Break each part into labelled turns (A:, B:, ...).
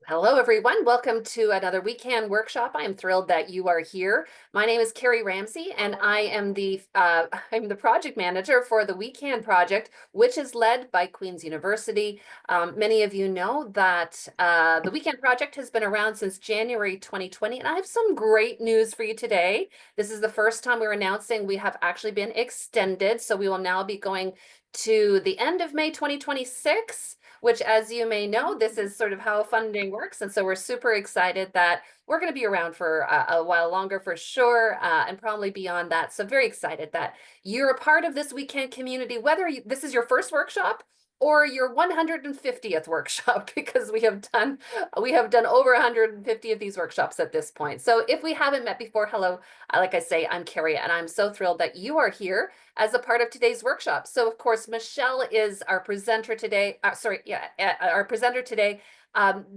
A: Hello, everyone. Welcome to another weekend workshop. I am thrilled that you are here. My name is Carrie Ramsey, and I am I'm the project manager for the weekend project, which is led by Queen's University. Many of you know that the weekend project has been around since January 2020, and I have some great news for you today. This is the first time we're announcing we have actually been extended, so we will now be going to the end of May 2026. Which, as you may know, this is sort of how funding works. And so we're super excited that we're going to be around for a while longer for sure, and probably beyond that. So very excited that you're a part of this weekend community, whether this is your first workshop or your 150th workshop, because we have done over 150 of these workshops at this point. So if we haven't met before, hello, like I say, I'm Carrie, and I'm so thrilled that you are here as a part of today's workshop. So of course, Michelle is our presenter today. Our presenter today.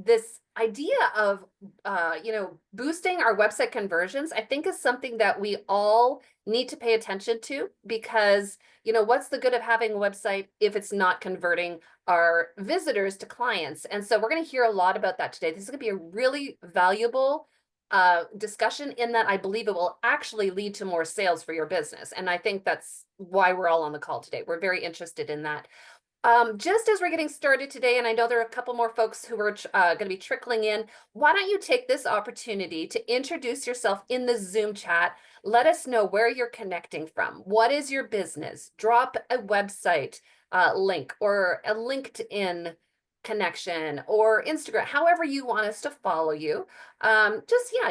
A: This idea of boosting our website conversions, I think, is something that we all need to pay attention to, because what's the good of having a website if it's not converting our visitors to clients? And so we're going to hear a lot about that today. This is going to be a really valuable discussion, in that I believe it will actually lead to more sales for your business. And I think that's why we're all on the call today. We're very interested in that. Just as we're getting started today, and I know there are a couple more folks who are going to be trickling in, why don't you take this opportunity to introduce yourself in the Zoom chat? Let us know where you're connecting from. What is your business? Drop a website link or a LinkedIn connection or Instagram, however you want us to follow you.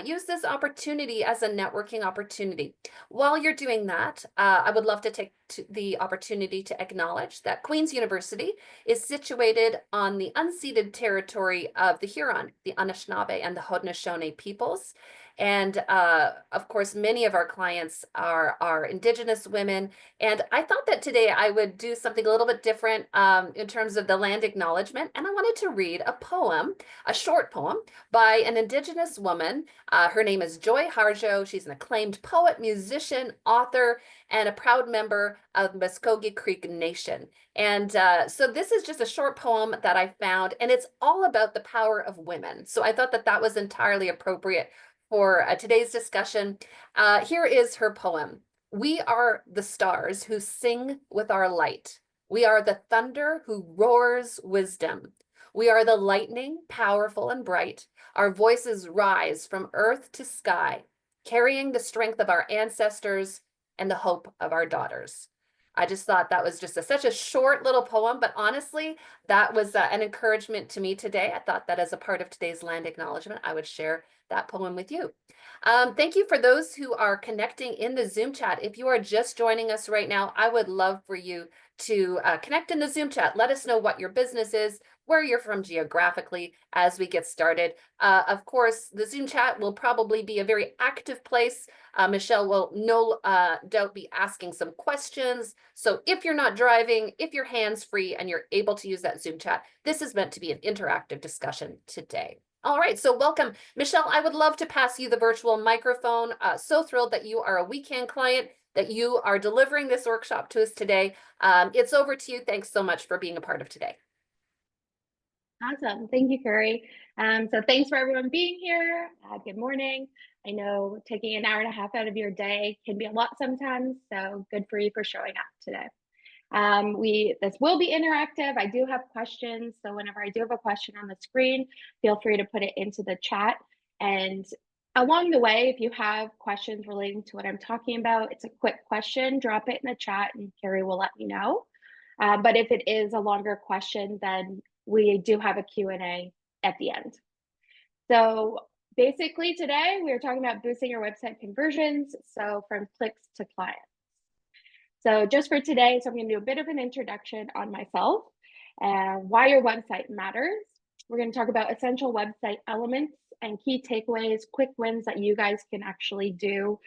A: Use this opportunity as a networking opportunity. While you're doing that, I would love to take the opportunity to acknowledge that Queen's University is situated on the unceded territory of the Huron, the Anishinaabe, and the Haudenosaunee peoples. And of course, many of our clients are Indigenous women. And I thought that today I would do something a little bit different in terms of the land acknowledgement. And I wanted to read a poem, a short poem by an Indigenous woman. Her name is Joy Harjo. She's an acclaimed poet, musician, author, and a proud member of Muskogee Creek Nation. And so this is just a short poem that I found, and it's all about the power of women. So I thought that that was entirely appropriate for today's discussion. Here is her poem. We are the stars who sing with our light. We are the thunder who roars wisdom. We are the lightning, powerful and bright. Our voices rise from earth to sky, carrying the strength of our ancestors and the hope of our daughters. I just thought that was just such a short little poem, but honestly, that was an encouragement to me today. I thought that as a part of today's land acknowledgement, I would share that poem with you. Thank you for those who are connecting in the Zoom chat. If you are just joining us right now, I would love for you to connect in the Zoom chat. Let us know what your business is, where you're from geographically as we get started. Of course, the Zoom chat will probably be a very active place. Michelle will no doubt be asking some questions. So if you're not driving, if you're hands-free and you're able to use that Zoom chat, this is meant to be an interactive discussion today. All right, so welcome. Michelle, I would love to pass you the virtual microphone. So thrilled that you are a weekend client, that you are delivering this workshop to us today. It's over to you. Thanks so much for being a part of today.
B: Awesome. Thank you, Carrie. So thanks for everyone being here. Good morning. I know taking an hour and a half out of your day can be a lot sometimes, so good for you for showing up today. This will be interactive. I do have questions, so whenever I do have a question on the screen, feel free to put it into the chat. And along the way, if you have questions relating to what I'm talking about, it's a quick question, drop it in the chat and Carrie will let me know. But if it is a longer question, then we do have a Q&A at the end. So basically today we're talking about boosting your website conversions, so from clicks to clients. So just for today, so I'm going to do a bit of an introduction on myself and why your website matters. We're going to talk about essential website elements and key takeaways, quick wins that you guys can actually do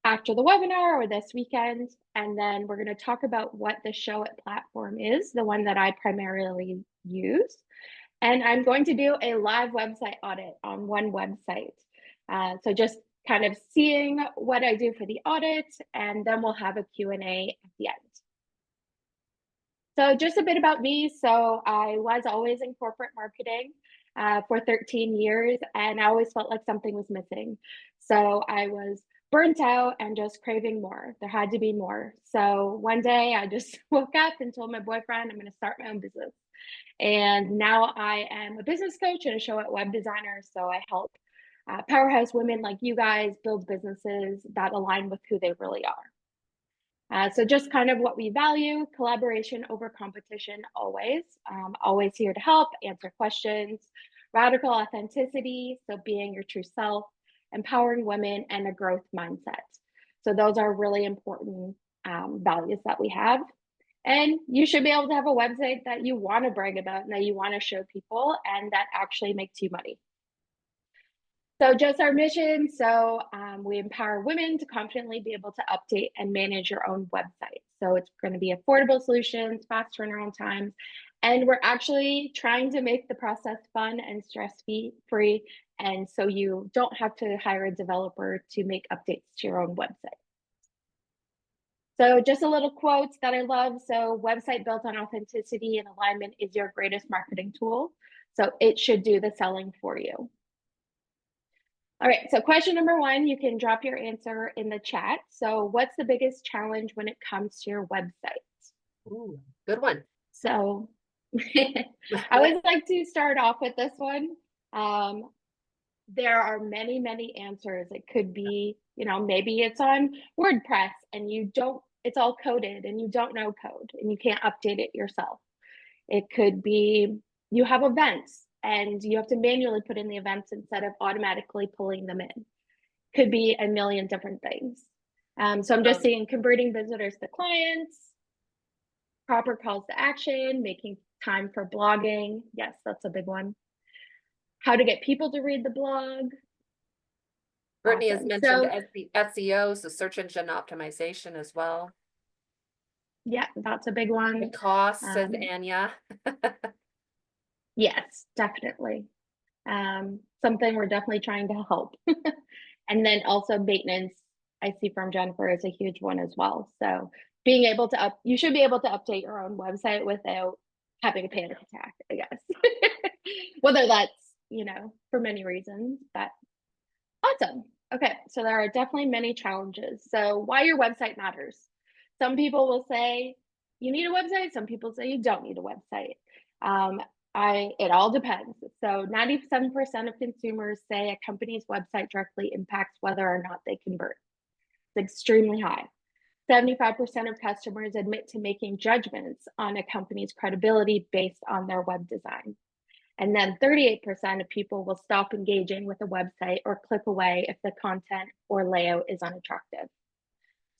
B: after the webinar or this weekend. And then we're going to talk about what the Show It platform is, the one that I primarily use. And I'm going to do a live website audit on one website. So just kind of seeing what I do for the audit, and then we'll have a Q&A at the end. So just a bit about me. So I was always in corporate marketing. for 13 years, and I always felt like something was missing. So I was burnt out and just craving more. There had to be more. So one day I just woke up and told my boyfriend, I'm going to start my own business. And now I am a business coach and a show at web designer. So I help powerhouse women like you guys build businesses that align with who they really are. So just kind of what we value: collaboration over competition, always. Always here to help, answer questions, radical authenticity, so being your true self, empowering women, and a growth mindset. So those are really important values that we have. And you should be able to have a website that you want to brag about and that you want to show people and that actually makes you money. So just our mission. So we empower women to confidently be able to update and manage your own website. So it's going to be affordable solutions, fast turnaround times, and we're actually trying to make the process fun and stress-free. And so you don't have to hire a developer to make updates to your own website. So just a little quote that I love. So website built on authenticity and alignment is your greatest marketing tool. So it should do the selling for you. All right, so question number one, you can drop your answer in the chat. So what's the biggest challenge when it comes to your website?
A: Ooh, good one.
B: So I always like to start off with this one. There are many, many answers. It could be, maybe it's on WordPress and it's all coded and you don't know code and you can't update it yourself. It could be you have events and you have to manually put in the events instead of automatically pulling them in. Could be a million different things. So I'm just seeing converting visitors to clients, proper calls to action, making time for blogging. Yes, that's a big one. How to get people to read the blog.
A: Brittany has
B: Awesome.
A: mentioned SEO, so search engine optimization as well.
B: Yeah, that's a big one.
A: The cost, says Anya.
B: Yes, definitely. Something we're definitely trying to help. And then also maintenance, I see from Jennifer, is a huge one as well. So being able to you should be able to update your own website without having a panic attack, I guess. Whether that's, for many reasons, but awesome. Okay, so there are definitely many challenges. So why your website matters. Some people will say you need a website. Some people say you don't need a website. It all depends. So 97% of consumers say a company's website directly impacts whether or not they convert. It's extremely high. 75% of customers admit to making judgments on a company's credibility based on their web design. And then 38% of people will stop engaging with a website or click away if the content or layout is unattractive.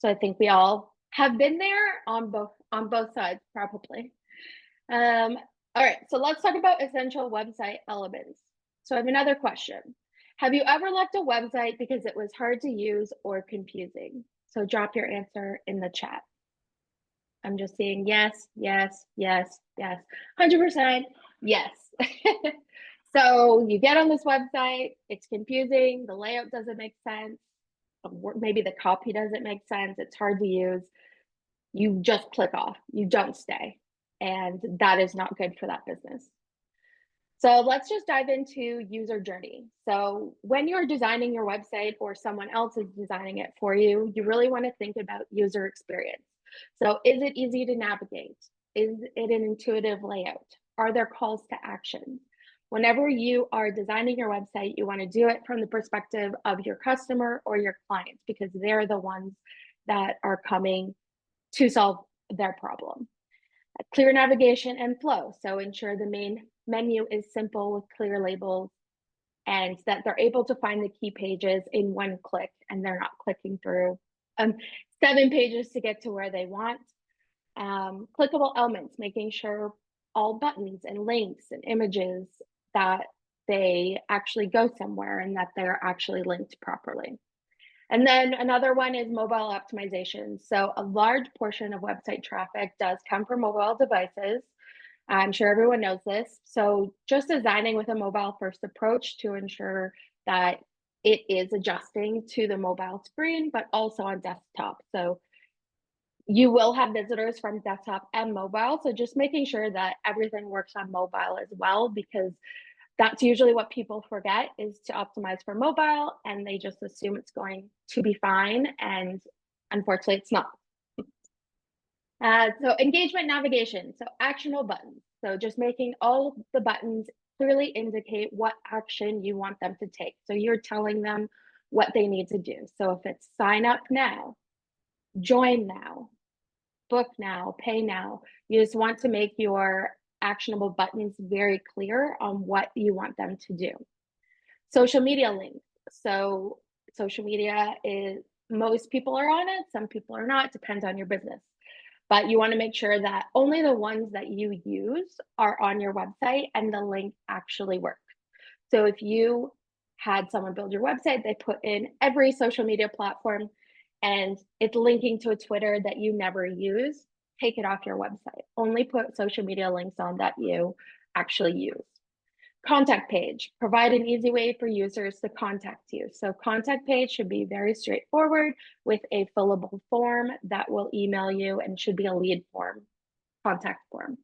B: So I think we all have been there on both sides, probably. All right, so let's talk about essential website elements. So I have another question. Have you ever left a website because it was hard to use or confusing? So drop your answer in the chat. I'm just seeing yes, yes, yes, yes. 100% yes. So you get on this website, it's confusing, the layout doesn't make sense, maybe the copy doesn't make sense, it's hard to use. You just click off, you don't stay. And that is not good for that business. So let's just dive into user journey. So when you're designing your website or someone else is designing it for you, you really want to think about user experience. So is it easy to navigate? Is it an intuitive layout? Are there calls to action? Whenever you are designing your website, you want to do it from the perspective of your customer or your clients because they're the ones that are coming to solve their problem. Clear navigation and flow. So ensure the main menu is simple with clear labels and that they're able to find the key pages in one click and they're not clicking through 7 pages to get to where they want. Clickable elements, making sure all buttons and links and images that they actually go somewhere and that they're actually linked properly. And then another one is mobile optimization. So a large portion of website traffic does come from mobile devices. I'm sure everyone knows this. So just designing with a mobile first approach to ensure that it is adjusting to the mobile screen, but also on desktop. So you will have visitors from desktop and mobile. So just making sure that everything works on mobile as well, because That's usually what people forget, is to optimize for mobile, and they just assume it's going to be fine, and unfortunately it's not. So engagement navigation, so actionable buttons. So just making all the buttons clearly indicate what action you want them to take. So you're telling them what they need to do. So if it's sign up now, join now, book now, pay now, you just want to make your actionable buttons very clear on what you want them to do. Social media links. So social media is, most people are on it, some people are not, depends on your business. But you want to make sure that only the ones that you use are on your website and the link actually works. So if you had someone build your website, they put in every social media platform and it's linking to a Twitter that you never use, take it off your website. Only put social media links on that you actually use. Contact page, provide an easy way for users to contact you. So contact page should be very straightforward with a fillable form that will email you and should be a lead form, contact form.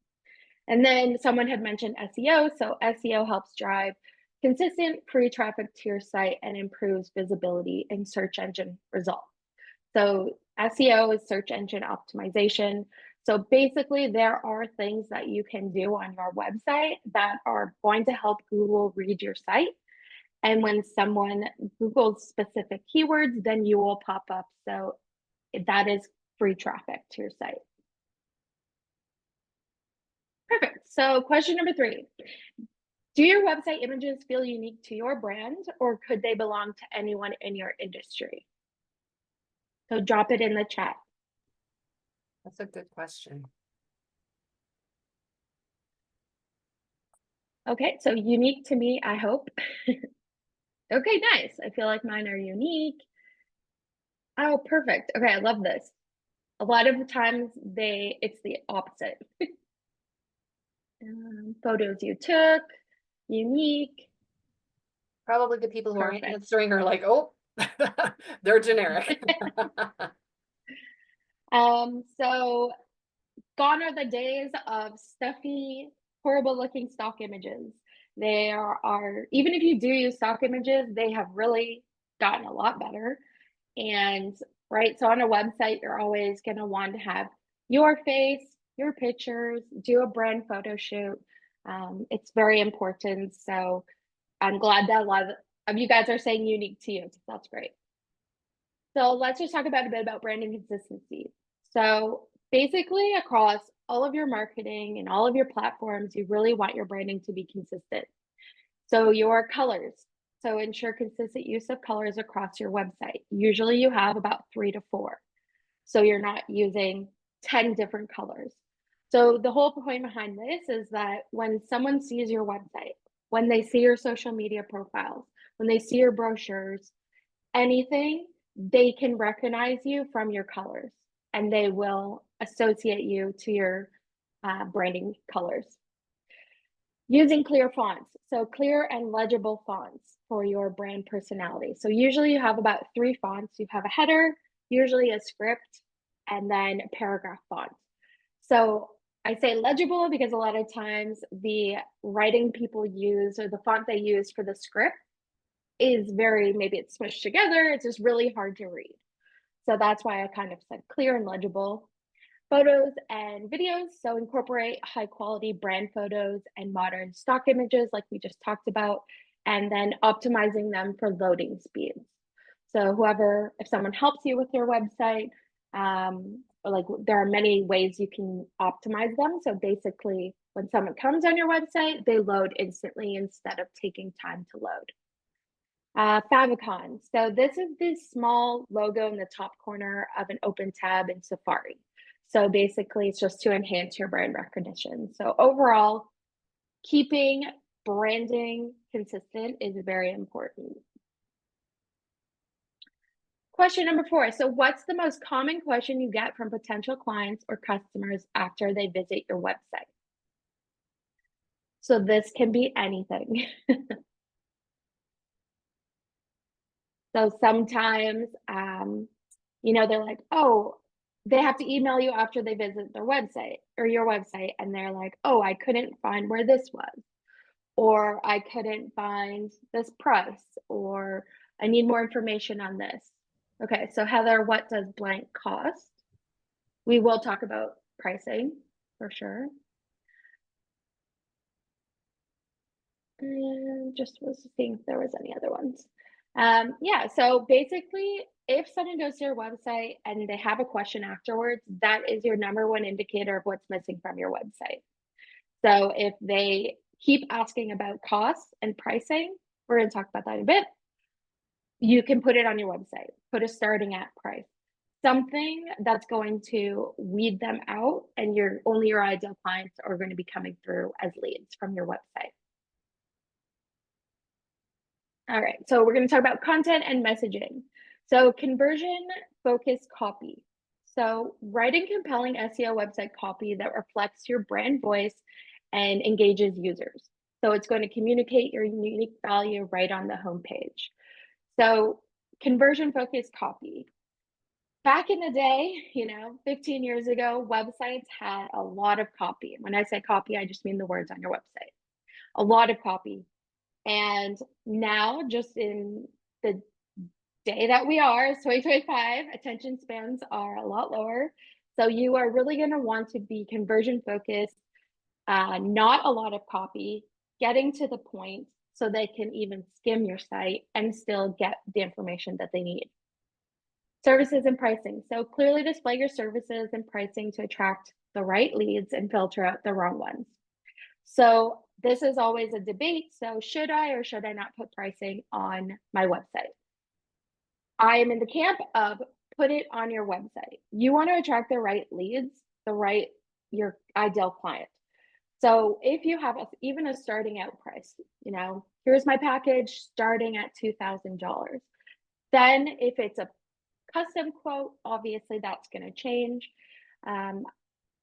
B: And then someone had mentioned SEO. So SEO helps drive consistent free traffic to your site and improves visibility in search engine results. So SEO is search engine optimization. So basically, there are things that you can do on your website that are going to help Google read your site. And when someone Googles specific keywords, then you will pop up. So that is free traffic to your site. Perfect. So question number 3. Do your website images feel unique to your brand, or could they belong to anyone in your industry? So drop it in the chat.
A: That's a good question.
B: Okay, so unique to me, I hope. Okay, nice. I feel like mine are unique. Oh, perfect. Okay, I love this. A lot of the times it's the opposite. Photos you took, unique.
A: Probably the people who aren't
B: Perfect.
A: answering are like, oh, they're generic.
B: So gone are the days of stuffy, horrible looking stock images. There are, even if you do use stock images, they have really gotten a lot better. And right, so on a website, you're always going to want to have your face, your pictures, do a brand photo shoot. It's very important. So I'm glad that a lot of you guys are saying unique to you. So that's great. So let's just talk about a bit about branding consistency. So basically, across all of your marketing and all of your platforms, you really want your branding to be consistent. So your colors. So ensure consistent use of colors across your website. Usually you have about 3 to 4. So you're not using 10 different colors. So the whole point behind this is that when someone sees your website, when they see your social media profiles, when they see your brochures, anything, they can recognize you from your colors and they will associate you to your branding colors. Using clear fonts, so clear and legible fonts for your brand personality. So usually you have about 3 fonts. You have a header, usually a script, and then a paragraph font. So I say legible because a lot of times the writing people use or the font they use for the script is very, maybe it's smushed together. It's just really hard to read. So that's why I kind of said clear and legible. Photos and videos, so incorporate high quality brand photos and modern stock images like we just talked about, and then optimizing them for loading speeds. So if someone helps you with your website, like there are many ways you can optimize them. So basically when someone comes on your website, they load instantly instead of taking time to load. Favicon. So this is the small logo in the top corner of an open tab in Safari. So basically it's just to enhance your brand recognition. So overall, keeping branding consistent is very important. Question number 4. So what's the most common question you get from potential clients or customers after they visit your website? So this can be anything. So sometimes, they're like, oh, they have to email you after they visit their website or your website. And they're like, oh, I couldn't find where this was. or I couldn't find this price, or I need more information on this. Okay, so Heather, what does blank cost? We will talk about pricing for sure. And just was seeing if there was any other ones. Yeah, so basically, if someone goes to your website and they have a question afterwards, that is your number one indicator of what's missing from your website. So if they keep asking about costs and pricing, we're going to talk about that in a bit. You can put it on your website, put a starting at price, something that's going to weed them out, and only your ideal clients are going to be coming through as leads from your website. All right, so we're going to talk about content and messaging. So conversion focused copy. So writing compelling SEO website copy that reflects your brand voice and engages users. So it's going to communicate your unique value right on the homepage. So conversion focused copy. Back in the day, 15 years ago, websites had a lot of copy. When I say copy, I just mean the words on your website. A lot of copy. And now, just in the day that we are, 2025, attention spans are a lot lower. So you are really going to want to be conversion focused, not a lot of copy, getting to the point so they can even skim your site and still get the information that they need. Services and pricing. So clearly display your services and pricing to attract the right leads and filter out the wrong ones. So this is always a debate. So should I or should I not put pricing on my website? I am in the camp of put it on your website. You want to attract the right leads, your ideal client. So if you have even a starting out price, here's my package starting at $2,000. Then if it's a custom quote, obviously that's going to change.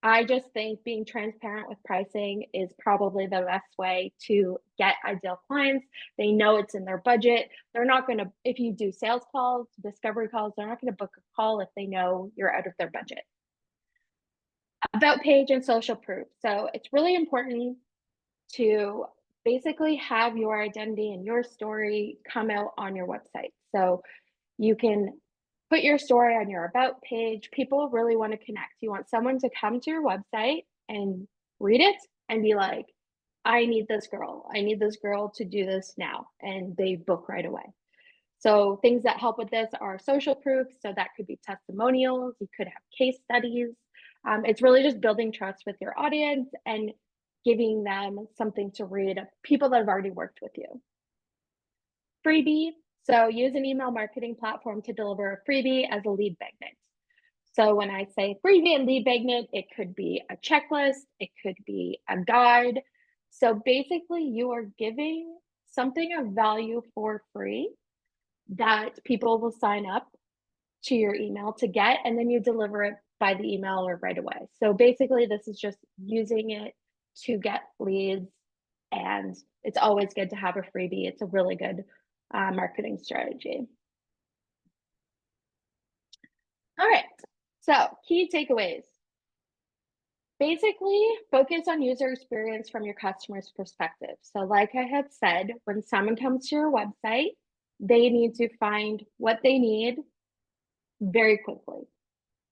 B: I just think being transparent with pricing is probably the best way to get ideal clients. They know it's in their budget. They're not going to, if you do sales calls, discovery calls, they're not going to book a call if they know you're out of their budget. About page and social proof. So it's really important to basically have your identity and your story come out on your website. So you can put your story on your about page. People really want to connect. You want someone to come to your website and read it and be like, I need this girl. I need this girl to do this now. And they book right away. So things that help with this are social proof. So that could be testimonials. You could have case studies. It's really just building trust with your audience and giving them something to read of people that have already worked with you. Freebie. So use an email marketing platform to deliver a freebie as a lead magnet. So when I say freebie and lead magnet, it could be a checklist, it could be a guide. So basically you are giving something of value for free that people will sign up to your email to get, and then you deliver it by the email or right away. So basically this is just using it to get leads, and it's always good to have a freebie. It's a really good marketing strategy. All right, so key takeaways. Basically, focus on user experience from your customer's perspective. So like I had said, when someone comes to your website, they need to find what they need very quickly.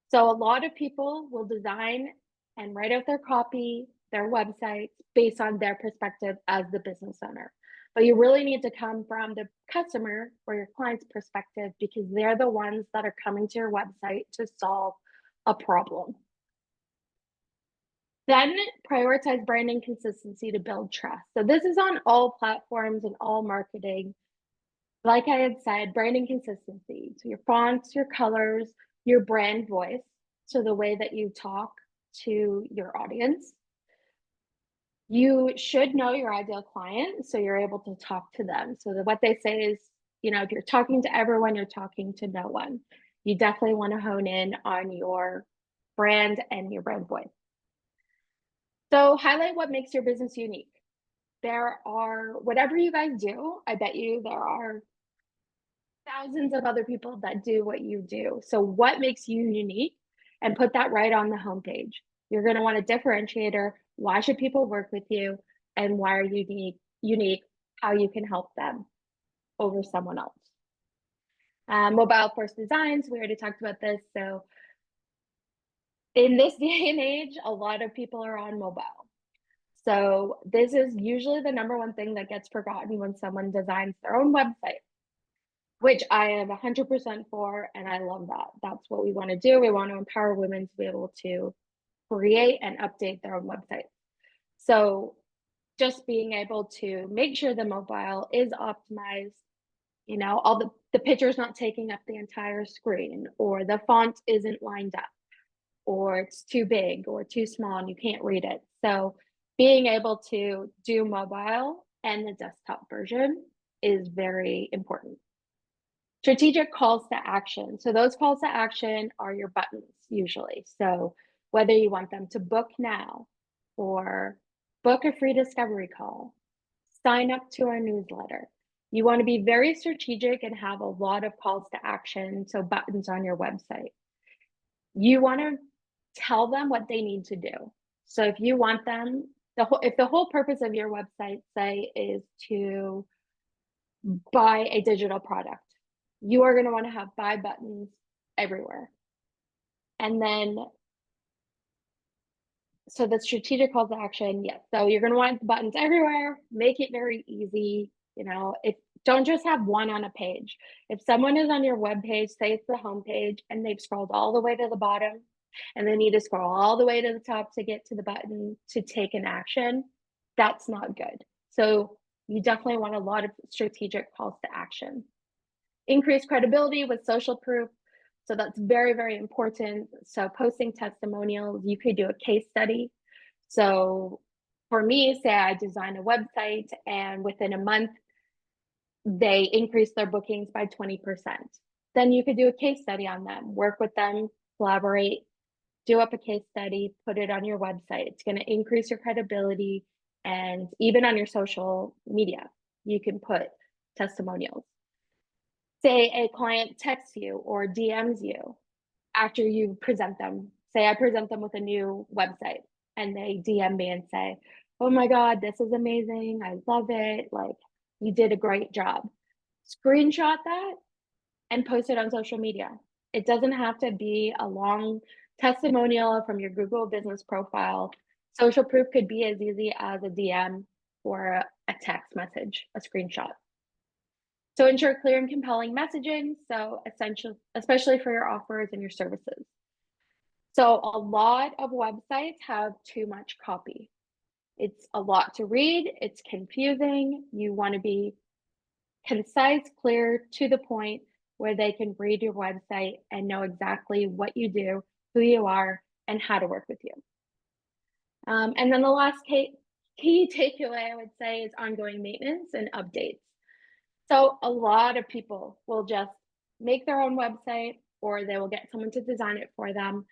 B: So a lot of people will design and write out their copy, their websites based on their perspective as the business owner. But you really need to come from the customer or your client's perspective, because they're the ones that are coming to your website to solve a problem. Then prioritize branding consistency to build trust. So this is on all platforms and all marketing. Like I had said, branding consistency. So your fonts, your colors, your brand voice. So the way that you talk to your audience. You should know your ideal client, so you're able to talk to them. So that what they say is, if you're talking to everyone, you're talking to no one. You definitely want to hone in on your brand and your brand voice. So highlight what makes your business unique. Whatever you guys do, I bet you there are thousands of other people that do what you do. So what makes you unique, and put that right on the homepage. You're going to want a differentiator. Why should people work with you? And why are you unique unique how you can help them over someone else. Mobile first designs, we already talked about this. So in this day and age, a lot of people are on mobile. So this is usually the number one thing that gets forgotten when someone designs their own website, which I am 100% for, and I love that. That's what we want to do. We want to empower women to be able to create and update their own website. So just being able to make sure the mobile is optimized, all the picture's not taking up the entire screen, or the font isn't lined up, or it's too big or too small and you can't read it. So being able to do mobile and the desktop version is very important. Strategic calls to action. So those calls to action are your buttons usually. So whether you want them to book now or book a free discovery call, sign up to our newsletter. You want to be very strategic and have a lot of calls to action, so buttons on your website. You want to tell them what they need to do. So if you want them, if the whole purpose of your website, say, is to buy a digital product, you are going to want to have buy buttons everywhere. And then, so the strategic calls to action, yes. So you're going to want buttons everywhere, make it very easy. If don't just have one on a page. If someone is on your web page, say it's the home page, and they've scrolled all the way to the bottom, and they need to scroll all the way to the top to get to the button to take an action, that's not good. So you definitely want a lot of strategic calls to action. Increase credibility with social proof. So that's very, very important. So posting testimonials, you could do a case study. So for me, say I design a website and within a month, they increase their bookings by 20%. Then you could do a case study on them, work with them, collaborate, do up a case study, put it on your website. It's going to increase your credibility. And even on your social media, you can put testimonials. Say a client texts you or DMs you after you present them. Say I present them with a new website and they DM me and say, oh my God, this is amazing. I love it. Like, you did a great job. Screenshot that and post it on social media. It doesn't have to be a long testimonial from your Google business profile. Social proof could be as easy as a DM or a text message, a screenshot. So ensure clear and compelling messaging, so essential, especially for your offers and your services. So a lot of websites have too much copy. It's a lot to read, it's confusing. You want to be concise, clear, to the point, where they can read your website and know exactly what you do, who you are, and how to work with you. And then the last key takeaway I would say is ongoing maintenance and updates. So a lot of people will just make their own website, or they will get someone to design it for them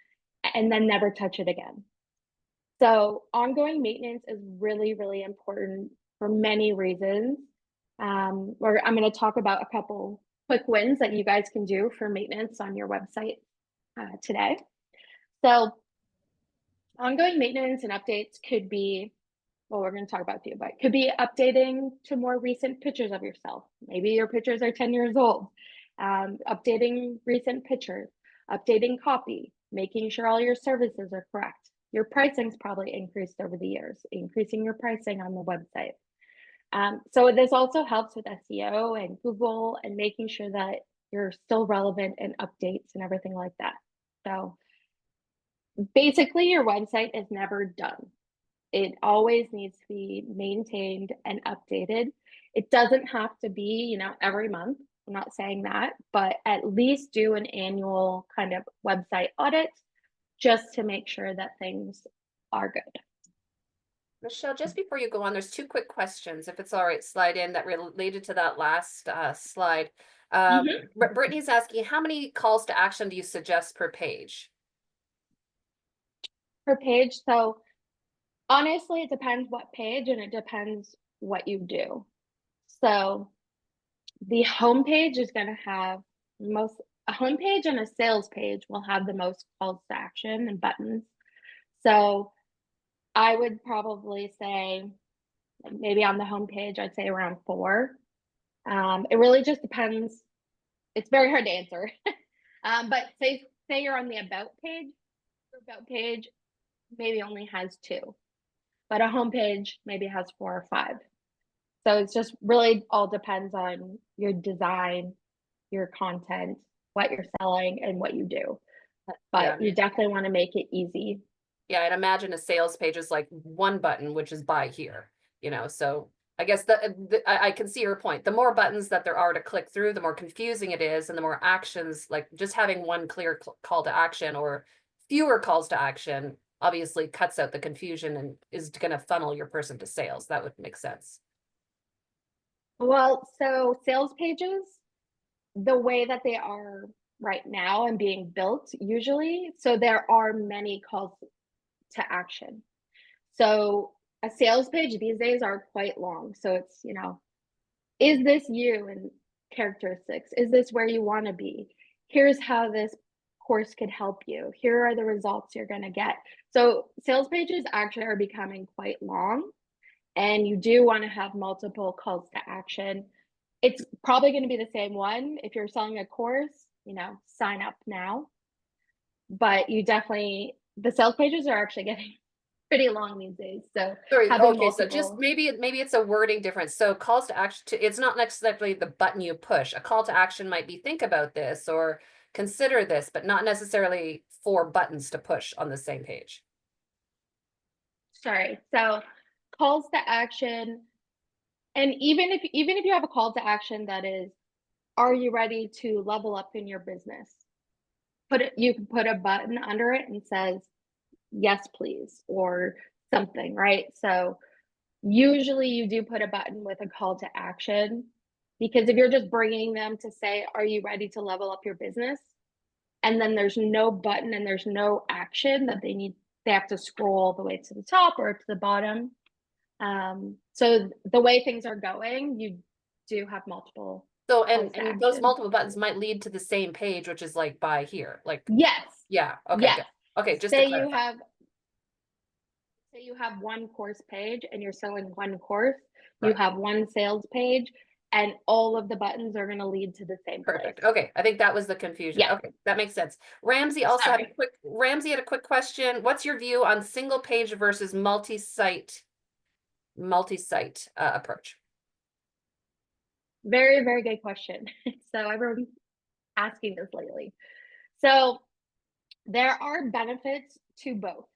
B: and then never touch it again. So ongoing maintenance is really, really important for many reasons. I'm going to talk about a couple quick wins that you guys can do for maintenance on your website today. So ongoing maintenance and updates could be, well, we're going to talk about a few, but could be updating to more recent pictures of yourself. Maybe your pictures are 10 years old. Updating recent pictures, updating copy, making sure all your services are correct. Your pricing's probably increased over the years, increasing your pricing on the website. So this also helps with SEO and Google and making sure that you're still relevant in updates and everything like that. So basically, your website is never done. It always needs to be maintained and updated. It doesn't have to be, every month. I'm not saying that, but at least do an annual kind of website audit just to make sure that things are good.
A: Michelle, just before you go on, there's two quick questions, if it's all right, slide in that related to that last slide. Brittany's asking, how many calls to action do you suggest per page?
B: Per page, so honestly, it depends what page and it depends what you do. So the homepage is going to have a homepage and a sales page will have the most calls to action and buttons. So I would probably say maybe on the homepage, I'd say around 4. It really just depends. It's very hard to answer. But say you're on the about page, your about page maybe only has 2, but a homepage maybe has 4 or 5. So it's just really all depends on your design, your content, what you're selling, and what you do.
A: Yeah.
B: But you definitely want to make it easy.
A: Yeah, I'd imagine a sales page is like one button, which is buy here, so I guess I can see your point. The more buttons that there are to click through, the more confusing it is, and the more actions, like just having one clear call to action or fewer calls to action obviously cuts out the confusion and is going to funnel your person to sales. That would make sense.
B: Well, so sales pages, the way that they are right now and being built usually, so there are many calls to action. So a sales page these days are quite long. So it's, is this you and characteristics? Is this where you want to be? Here's how this course could help you. Here are the results you're going to get. So sales pages actually are becoming quite long, and you do want to have multiple calls to action. It's probably going to be the same one. If you're selling a course, sign up now. But the sales pages are actually getting pretty long these days. So
A: Sorry,
B: having
A: okay, so just
B: multiple.
A: maybe it's a wording difference. So calls to action it's not necessarily the button you push. A call to action might be think about this or consider this, but not necessarily 4 buttons to push on the same page.
B: Sorry. So calls to action, and even if you have a call to action that is, are you ready to level up in your business? You can put a button under it and says, yes, please, or something, right? So usually you do put a button with a call to action, because if you're just bringing them to say, are you ready to level up your business? And then there's no button and there's no action that they have to scroll all the way to the top or to the bottom. So the way things are going, you do have multiple
A: So
B: calls to
A: and those
B: action.
A: multiple buttons might lead to the same page, which is like buy here. Like,
B: Yes.
A: yeah, okay,
B: Yes.
A: good. Okay, just to
B: Say you
A: clarify.
B: have say you have one course page and you're selling one course, you
A: Right.
B: have one sales page, and all of the buttons are going to lead to the same place.
A: Perfect. Okay, I think that was the confusion.
B: Yeah.
A: Okay, that makes sense. Ramsey had a quick question. What's your view on single page versus multi-site approach?
B: Very, very good question. So everyone's asking this lately. So there are benefits to both.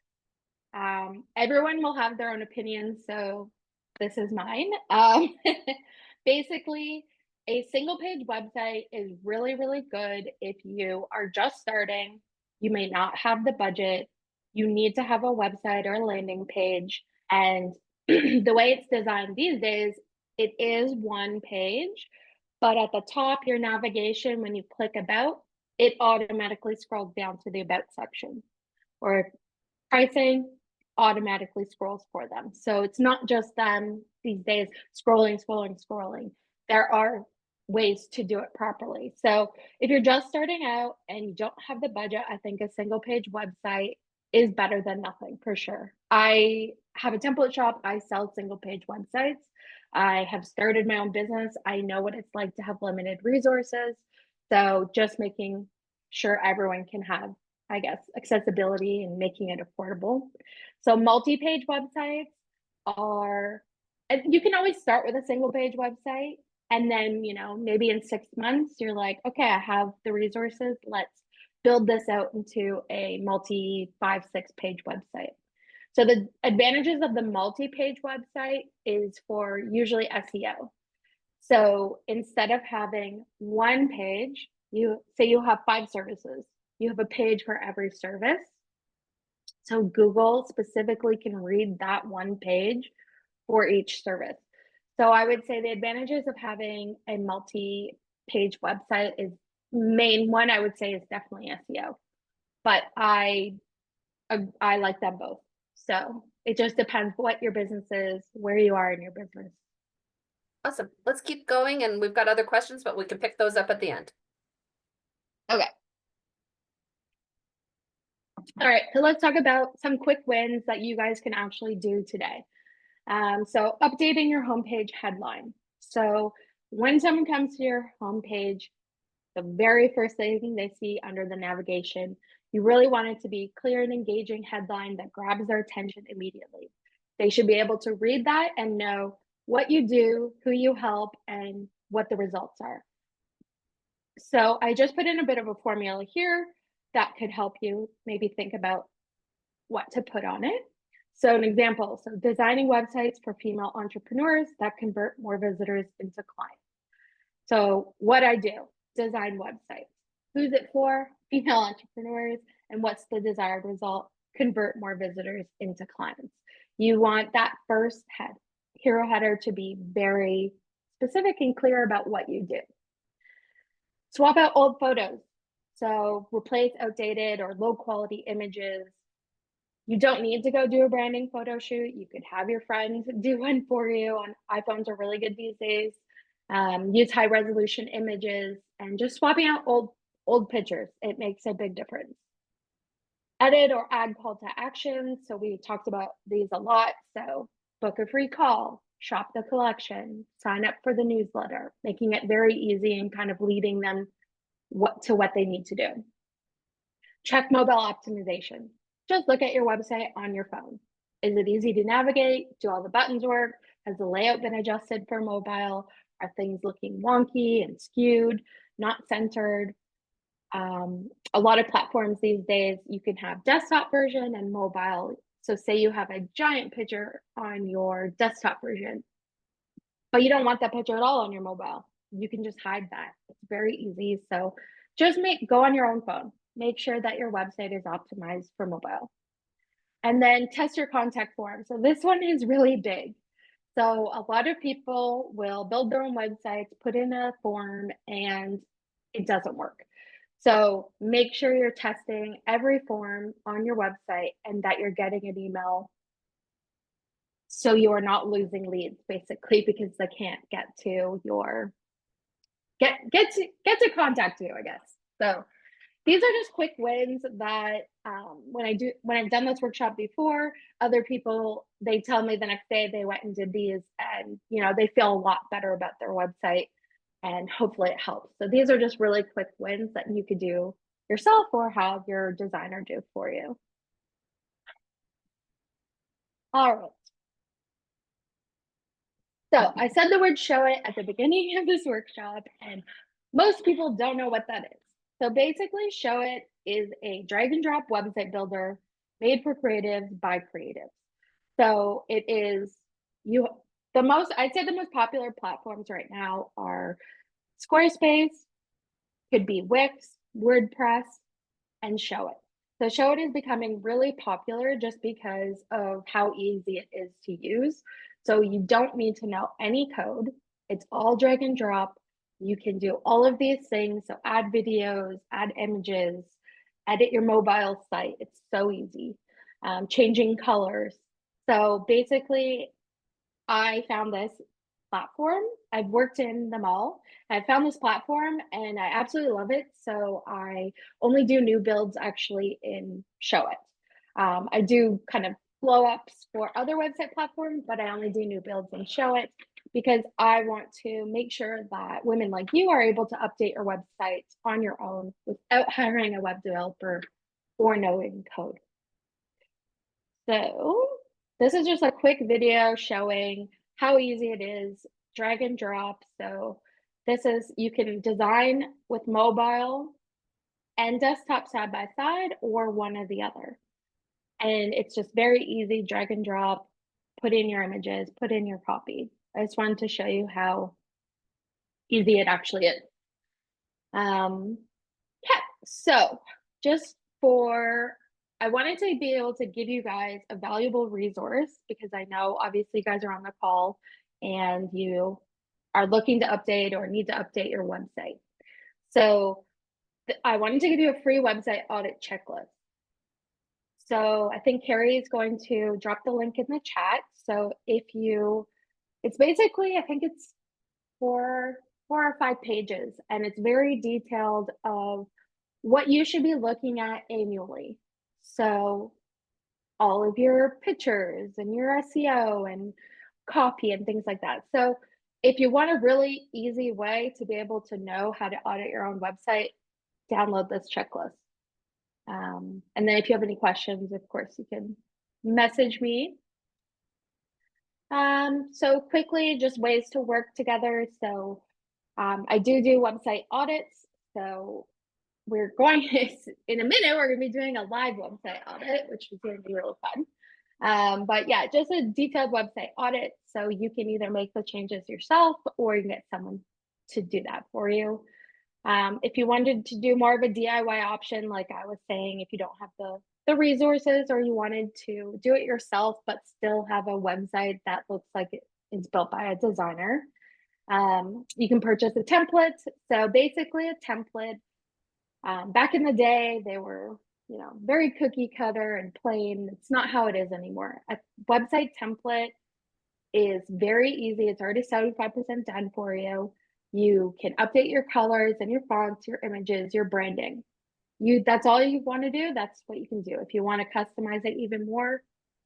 B: Everyone will have their own opinions, so this is mine. Basically, a single page website is really, really good if you are just starting, you may not have the budget, you need to have a website or a landing page. And the way it's designed these days, it is one page, but at the top, your navigation, when you click about, it automatically scrolls down to the about section. Or pricing automatically scrolls for them. So it's not just them these days scrolling. There are ways to do it properly. So if you're just starting out and you don't have the budget, I think a single page website is better than nothing for sure. I have a template shop. I sell single page websites. I have started my own business. I know what it's like to have limited resources. So just making sure everyone can have, I guess, accessibility and making it affordable. So multi-page websites are, you can always start with a single page website. And then, maybe in 6 months, you're like, okay, I have the resources. Let's build this out into a multi 5, 6 page website. So the advantages of the multi-page website is for usually SEO. So instead of having one page, you say you have 5 services, you have a page for every service. So Google specifically can read that one page for each service. So I would say the advantages of having a multi-page website is, main one I would say is definitely SEO. But I like them both. So it just depends what your business is, where you are in your business.
A: Awesome. Let's keep going, and we've got other questions, but we can pick those up at the end.
B: Okay. All right, so let's talk about some quick wins that you guys can actually do today. So updating your homepage headline. So when someone comes to your homepage, the very first thing they see under the navigation, you really want it to be clear and engaging headline that grabs their attention immediately. They should be able to read that and know what you do, who you help, and what the results are. So I just put in a bit of a formula here that could help you maybe think about what to put on it. So an example, so designing websites for female entrepreneurs that convert more visitors into clients. So what I do, design websites. Who's it for? Female entrepreneurs. And what's the desired result? Convert more visitors into clients. You want that first hero header to be very specific and clear about what you do. Swap out old photos. So replace outdated or low quality images. You don't need to go do a branding photo shoot. You could have your friends do one for you. And iPhones are really good these days. Use high resolution images and just swapping out old pictures. It makes a big difference. Edit or add call to action. So we talked about these a lot. So book a free call, shop the collection, sign up for the newsletter, making it very easy and kind of leading them to what they need to do. Check mobile optimization. Just look at your website on your phone. Is it easy to navigate? Do all the buttons work? Has the layout been adjusted for mobile? Are things looking wonky and skewed, not centered? A lot of platforms these days, you can have desktop version and mobile. So say you have a giant picture on your desktop version, but you don't want that picture at all on your mobile. You can just hide that. It's very easy. So just go on your own phone. Make sure that your website is optimized for mobile. And then test your contact form. So this one is really big. So a lot of people will build their own websites, put in a form, and it doesn't work. So make sure you're testing every form on your website and that you're getting an email so you are not losing leads basically because they can't get to your get to contact you, I guess. So these are just quick wins that when I've done this workshop before, other people, they tell me the next day they went and did these and they feel a lot better about their website and hopefully it helps. So these are just really quick wins that you could do yourself or have your designer do for you. All right. So I said the word show it at the beginning of this workshop, and most people don't know what that is. So basically, show it is a drag and drop website builder made for creatives by creatives. So it is I'd say the most popular platforms right now are Squarespace, could be Wix, WordPress, and Show It. So Show It is becoming really popular just because of how easy it is to use. So you don't need to know any code. It's all drag and drop. You can do all of these things. So add videos, add images, edit your mobile site. It's so easy. Changing colors. So basically, I found this platform. I've worked in them all. I found this platform and I absolutely love it. So I only do new builds actually in Show It. I do kind of blow ups for other website platforms, but I only do new builds in Show It because I want to make sure that women like you are able to update your website on your own without hiring a web developer or knowing code. So this is just a quick video showing how easy it is, drag and drop. So you can design with mobile and desktop side by side or one or the other. And it's just very easy, drag and drop, put in your images, put in your copy. I just wanted to show you how easy it actually is. Yeah, so just I wanted to be able to give you guys a valuable resource because I know obviously you guys are on the call and you are looking to update or need to update your website. So I wanted to give you a free website audit checklist. So I think Carrie is going to drop the link in the chat. So it's basically, I think it's 4 or 5 pages, and it's very detailed of what you should be looking at annually. So all of your pictures and your SEO and copy and things like that. So if you want a really easy way to be able to know how to audit your own website, download this checklist. And then if you have any questions, of course, you can message me. So quickly, just ways to work together. So I do website audits. So we're going in a minute, we're going to be doing a live website audit, which is going to be really fun. But yeah, just a detailed website audit. So you can either make the changes yourself or you can get someone to do that for you. If you wanted to do more of a DIY option, like I was saying, if you don't have the resources or you wanted to do it yourself, but still have a website that looks like it's built by a designer, you can purchase a template. So basically a template, back in the day, they were, very cookie cutter and plain. It's not how it is anymore. A website template is very easy. It's already 75% done for you. You can update your colors and your fonts, your images, your branding. That's all you want to do. That's what you can do. If you want to customize it even more,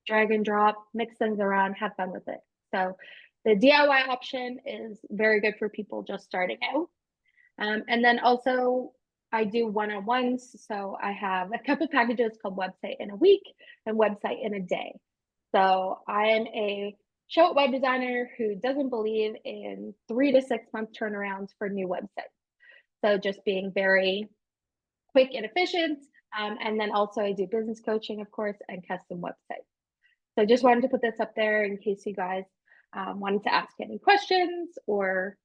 B: drag and drop, mix things around, have fun with it. So the DIY option is very good for people just starting out. And then also I do one-on-ones. So I have a couple packages called Website in a Week and Website in a Day. So I am a show web designer who doesn't believe in 3 to 6 month turnarounds for new websites. So just being very quick and efficient. And then also I do business coaching, of course, and custom websites. So just wanted to put this up there in case you guys wanted to ask any questions, or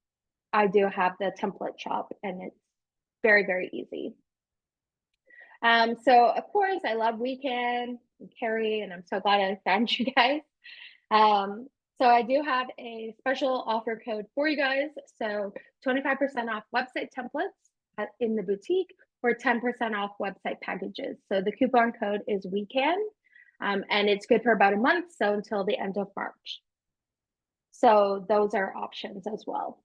B: I do have the template shop and it's very, very easy. So of course I love Weekend and Carrie, and I'm so glad I found you guys. So I do have a special offer code for you guys. So 25% off website templates in the boutique, or 10% off website packages. So the coupon code is Weekend, and it's good for about a month. So until the end of March. So those are options as well.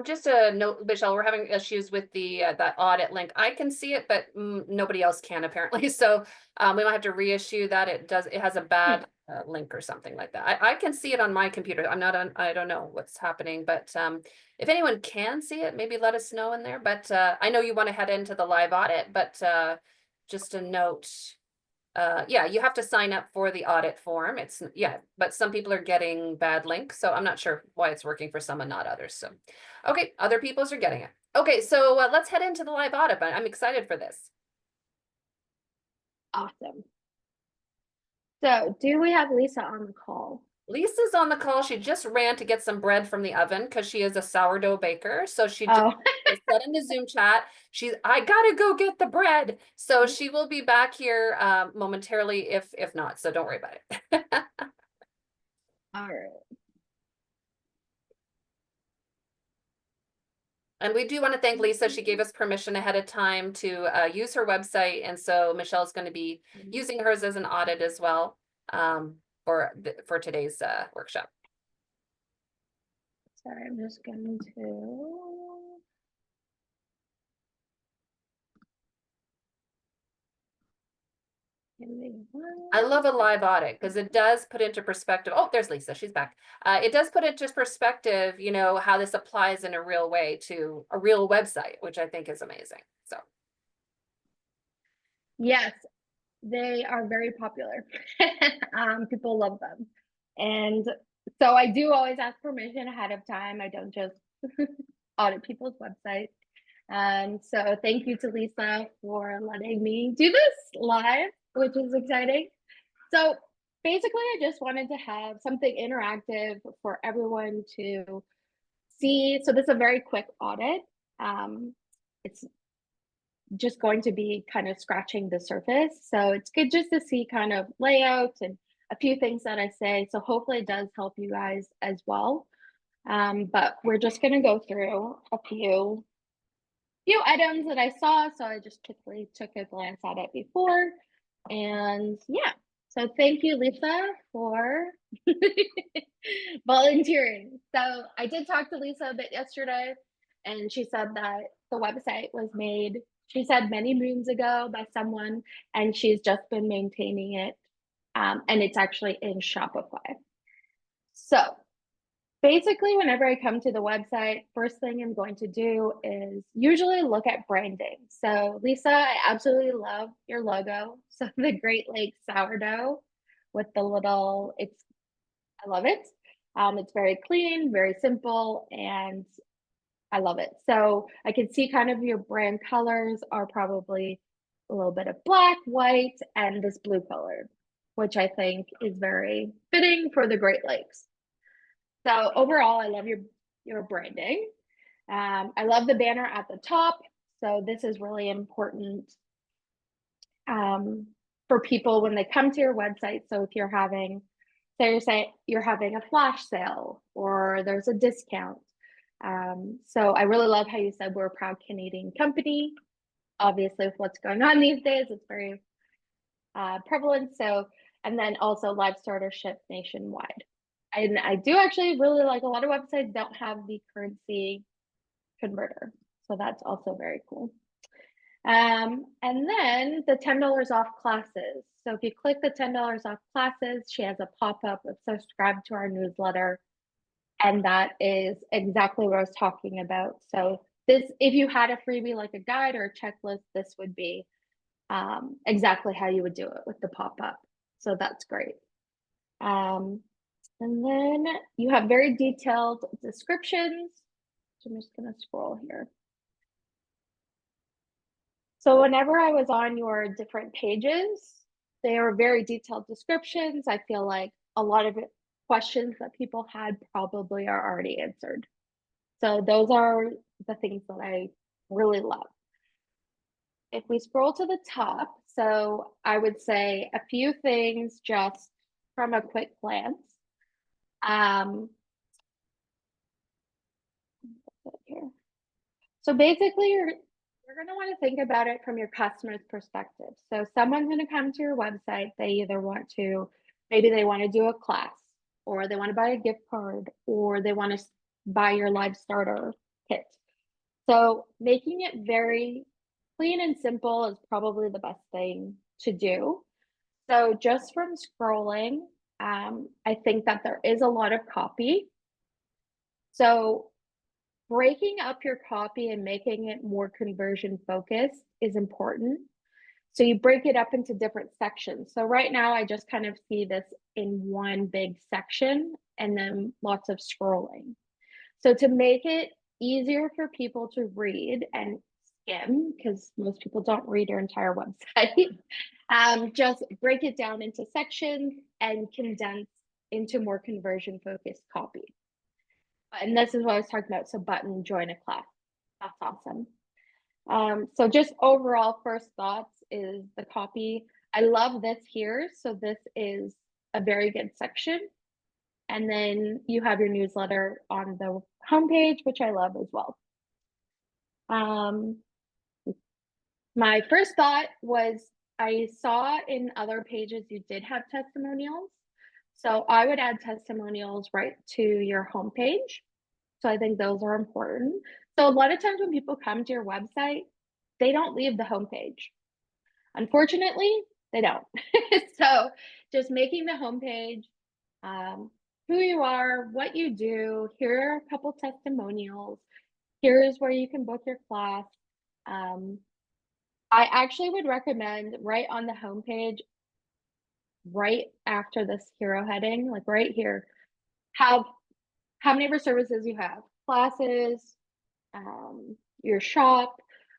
A: Just a note, Michelle, we're having issues with the that audit link. I can see it, but nobody else can apparently. So we might have to reissue that. It has a bad link or something like that. I can see it on my computer. I'm not on, I don't know what's happening, but if anyone can see it, maybe let us know in there. But I know you want to head into the live audit, but just a note. Yeah, you have to sign up for the audit form. But some people are getting bad links, so I'm not sure why it's working for some and not others. So, okay, other people's are getting it. Okay, so let's head into the live audit, but I'm excited for this.
B: Awesome. So do we have Lisa on the call?
A: Lisa's on the call. She just ran to get some bread from the oven because she is a sourdough baker. So she just said in the Zoom chat, I gotta go get the bread. So she will be back here momentarily if not. So don't worry about it.
B: All right.
A: And we do want to thank Lisa. She gave us permission ahead of time to use her website. And so Michelle's going to be using hers as an audit as well for today's workshop.
B: Sorry, I'm just going to.
A: I love a live audit because it does put into perspective. Oh, there's Lisa. She's back. It does put into perspective, how this applies in a real way to a real website, which I think is amazing. So.
B: Yes, they are very popular. People love them. And so I do always ask permission ahead of time. I don't just audit people's websites. So thank you to Lisa for letting me do this live, which is exciting. So basically, I just wanted to have something interactive for everyone to see. So this is a very quick audit. It's just going to be kind of scratching the surface. So it's good just to see kind of layouts and a few things that I say. So hopefully it does help you guys as well. But we're just going to go through a few items that I saw. So I just quickly took a glance at it before. And yeah, so thank you, Lisa, for volunteering. So I did talk to Lisa a bit yesterday, and she said that the website was made, she said, many moons ago by someone, and she's just been maintaining it and it's actually in Shopify. So basically, whenever I come to the website, first thing I'm going to do is usually look at branding. So Lisa, I absolutely love your logo. So the Great Lakes sourdough with the little, I love it. It's very clean, very simple, and I love it. So I can see kind of your brand colors are probably a little bit of black, white, and this blue color, which I think is very fitting for the Great Lakes. So overall, I love your branding. I love the banner at the top. So this is really important for people when they come to your website. So if you're having, say you're having a flash sale or there's a discount. So I really love how you said we're a proud Canadian company. Obviously, with what's going on these days, it's very prevalent. So, and then also live starter ship nationwide. And I do actually really like, a lot of websites don't have the currency converter. So that's also very cool. And then the $10 off classes. So if you click the $10 off classes, she has a pop-up of subscribe to our newsletter. And that is exactly what I was talking about. So this, if you had a freebie like a guide or a checklist, this would be exactly how you would do it with the pop-up. So that's great. And then you have very detailed descriptions. So I'm just going to scroll here. So whenever I was on your different pages, they are very detailed descriptions. I feel like a lot of questions that people had probably are already answered. So those are the things that I really love. If we scroll to the top, so I would say a few things just from a quick glance. Here. So basically, you're going to want to think about it from your customer's perspective. So someone's going to come to your website. They either want to, maybe they want to do a class, or they want to buy a gift card, or they want to buy your live starter kit. So making it very clean and simple is probably the best thing to do. So just from scrolling, I think that there is a lot of copy. So breaking up your copy and making it more conversion focused is important. So you break it up into different sections. So right now I just kind of see this in one big section and then lots of scrolling. So to make it easier for people to read and skim, because most people don't read your entire website, just break it down into sections and condense into more conversion focused copy. And this is what I was talking about. So button, join a class. That's awesome. So just overall first thoughts is the copy. I love this here. So this is a very good section. And then you have your newsletter on the homepage, which I love as well. My first thought was I saw in other pages you did have testimonials. So I would add testimonials right to your homepage. So I think those are important. So a lot of times when people come to your website, they don't leave the homepage. Unfortunately, they don't. So just making the homepage, who you are, what you do, here are a couple testimonials, here's where you can book your class. I actually would recommend right on the homepage, right after this hero heading, like right here, have how many of your services you have, classes, your shop,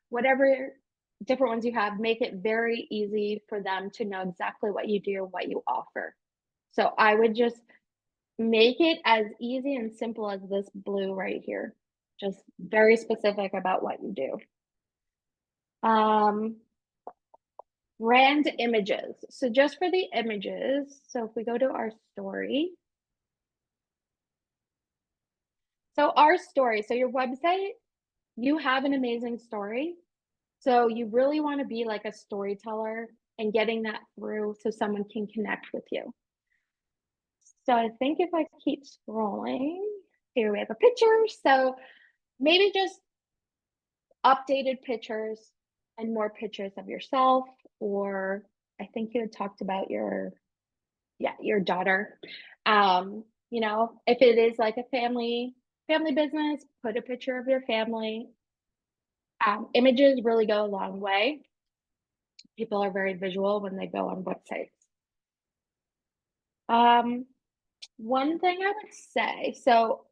B: whatever different ones you have, make it very easy for them to know exactly what you do, what you offer. So I would just make it as easy and simple as this blue right here, just very specific about what you do. Brand images. So just for the images, so if we go to our story, so our story, so your website, you have an amazing story. So you really want to be like a storyteller and getting that through so someone can connect with you. So I think if I keep scrolling, here we have a picture. So maybe just updated pictures and more pictures of yourself, or I think you had talked about your yeah, your daughter. You know, if it is like a family business, put a picture of your family. Images really go a long way. People are very visual when they go on websites. Um, one thing I would say, so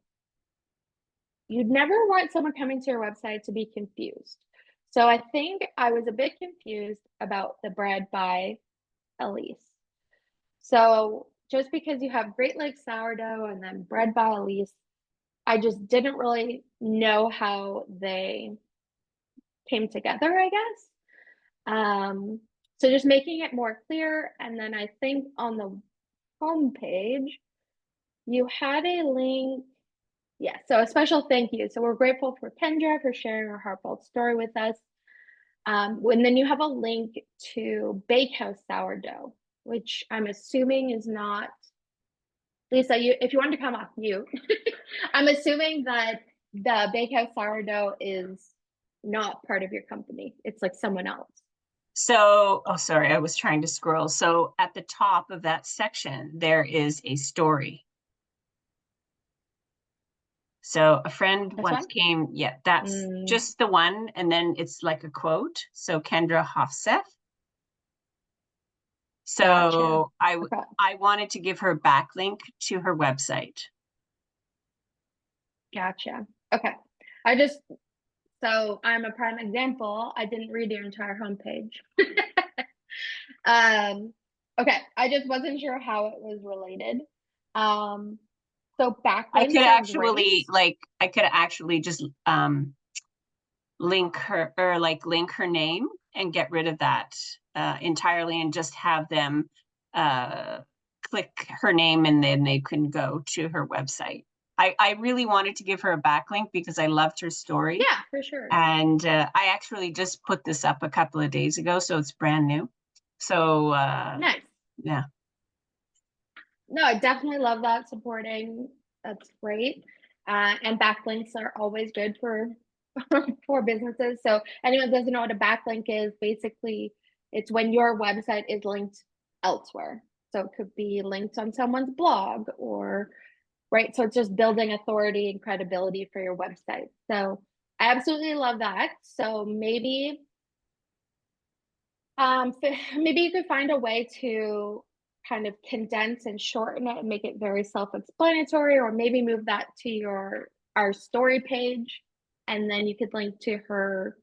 B: you'd never want someone coming to your website to be confused. So I think I was a bit confused about the bread by Elise. So just because you have Great Lakes sourdough and then bread by Elise, I just didn't really know how they came together, I guess. So just making it more clear. And then I think on the home page, you had a link. Yeah, so a special thank you. So we're grateful for Kendra for sharing her heartfelt story with us. And then you have a link to Bakehouse sourdough, which I'm assuming is not, Lisa, if you wanted to come off mute, I'm assuming that the Bakehouse sourdough is not part of your company. It's like someone else.
C: So, oh, sorry, I was trying to scroll. So at the top of that section, there is a story. So a friend
B: This
C: once
B: one?
C: came, yeah, that's just the one. And then it's like a quote. So Kendra Hofseth. So
B: Gotcha. Okay.
C: I wanted to give her a backlink to her website.
B: Gotcha. Okay. So I'm a prime example. I didn't read your entire homepage. Okay. I just wasn't sure how it was related. So backlinks are great.
C: I could actually just link her name and get rid of that entirely and just have them click her name and then they can go to her website. I really wanted to give her a backlink because I loved her story.
B: Yeah, for sure.
C: And I actually just put this up a couple of days ago, so it's brand new. So
B: nice.
C: Yeah.
B: No, I definitely love that supporting. That's great. And backlinks are always good for for businesses. So anyone doesn't know what a backlink is, basically it's when your website is linked elsewhere. So it could be linked on someone's blog or right. So it's just building authority and credibility for your website. So I absolutely love that. So maybe maybe you could find a way to kind of condense and shorten it and make it very self-explanatory, or maybe move that to our story page, and then you could link to her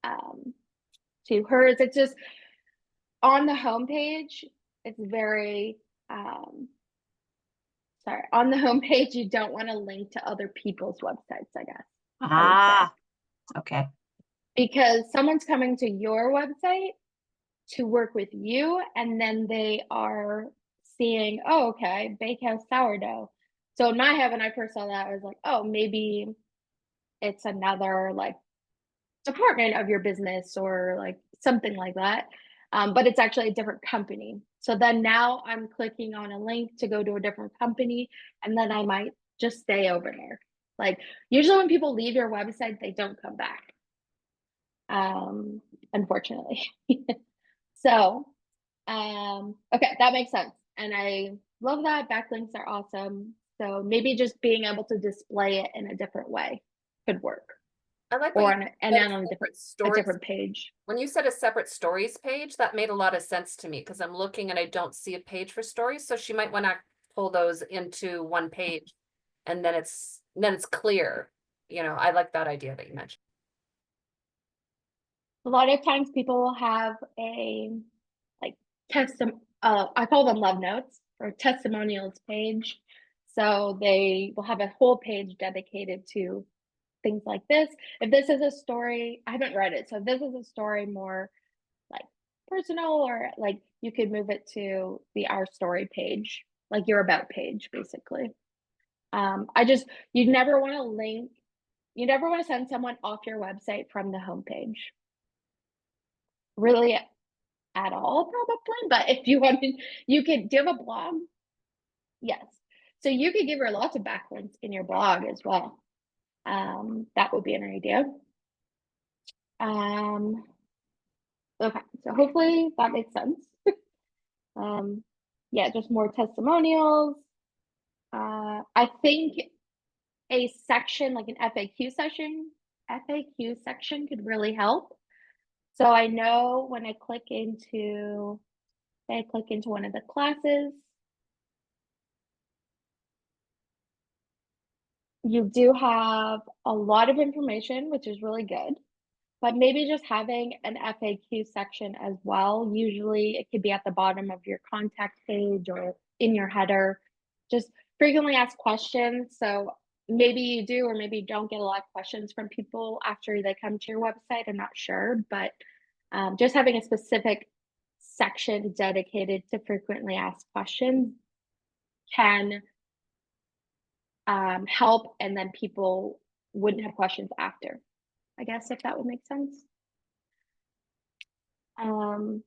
B: to hers. It's just on the homepage. It's very sorry, on the homepage you don't want to link to other people's websites, I guess.
C: Okay.
B: Because someone's coming to your website to work with you, and then they are seeing, oh, okay, Bakehouse sourdough. So in my head, when I first saw that, I was like, oh, maybe it's another like department of your business or like something like that. But it's actually a different company. So then now I'm clicking on a link to go to a different company, and then I might just stay over there. Like usually when people leave your website, they don't come back. Unfortunately. So okay, that makes sense. And I love that. Backlinks are awesome. So maybe just being able to display it in a different way could work.
A: I like
B: Or
A: what
B: on
A: you
B: and
A: said,
B: then on a different page.
A: When you said a separate stories page, that made a lot of sense to me because I'm looking and I don't see a page for stories. So she might want to pull those into one page and then it's clear. You know, I like that idea that you mentioned.
B: A lot of times people will have a like I call them love notes or testimonials page. So they will have a whole page dedicated to things like this. If this is a story, I haven't read it. So if this is a story more like personal, or like you could move it to the our story page, like your about page, basically. You never want to link, you never want to send someone off your website from the homepage. Really at all, probably. But if you want to, you could, do you have a blog? Yes. So you could give her lots of backlinks in your blog as well. That would be an idea. Okay, so hopefully that makes sense. yeah, just more testimonials. I think a section like an FAQ section could really help. So I know when I click into, say I click into one of the classes, you do have a lot of information, which is really good, but maybe just having an FAQ section as well. Usually it could be at the bottom of your contact page or in your header, just frequently asked questions. So maybe you do, or maybe you don't get a lot of questions from people after they come to your website. I'm not sure, but just having a specific section dedicated to frequently asked questions can help, and then people wouldn't have questions after, I guess, if that would make sense. And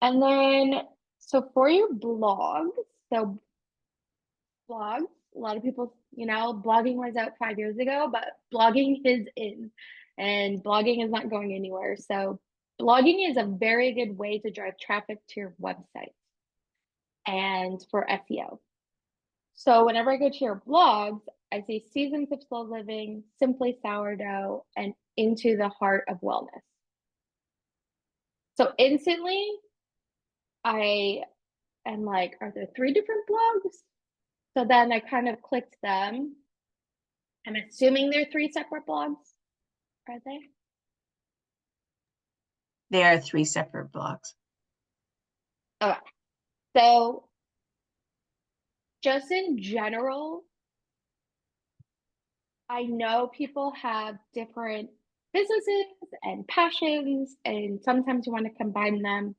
B: then, so for your blogs, so blogs, a lot of people, blogging was out 5 years ago, but blogging is in, and blogging is not going anywhere. So blogging is a very good way to drive traffic to your website and for SEO. So whenever I go to your blogs, I see Seasons of Slow Living, Simply Sourdough, and Into the Heart of Wellness. So instantly, I am like, are there 3 different blogs? So then I kind of clicked them. I'm assuming they're 3 separate blogs, are they?
C: They are 3 separate blogs.
B: Okay. So just in general, I know people have different businesses and passions, and sometimes you want to combine them.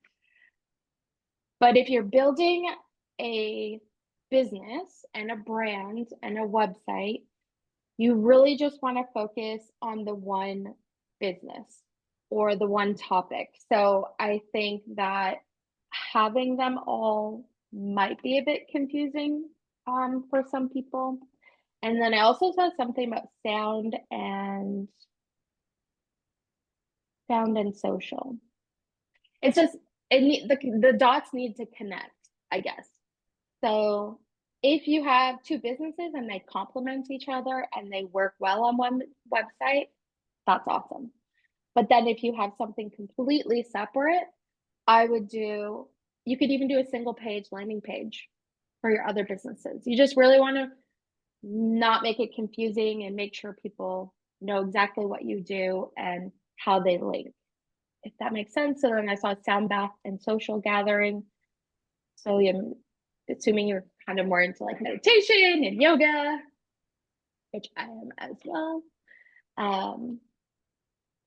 B: But if you're building a business and a brand and a website, you really just want to focus on the one business or the one topic. So I think that having them all might be a bit confusing for some people. And then I also saw something about sound and social. It's just the dots need to connect, I guess. So if you have 2 businesses and they complement each other and they work well on one website, that's awesome. But then if you have something completely separate, you could even do a single page landing page for your other businesses. You just really want to not make it confusing and make sure people know exactly what you do and how they link, if that makes sense. So then I saw sound bath and social gathering. So I'm assuming you're kind of more into like meditation and yoga, which I am as well.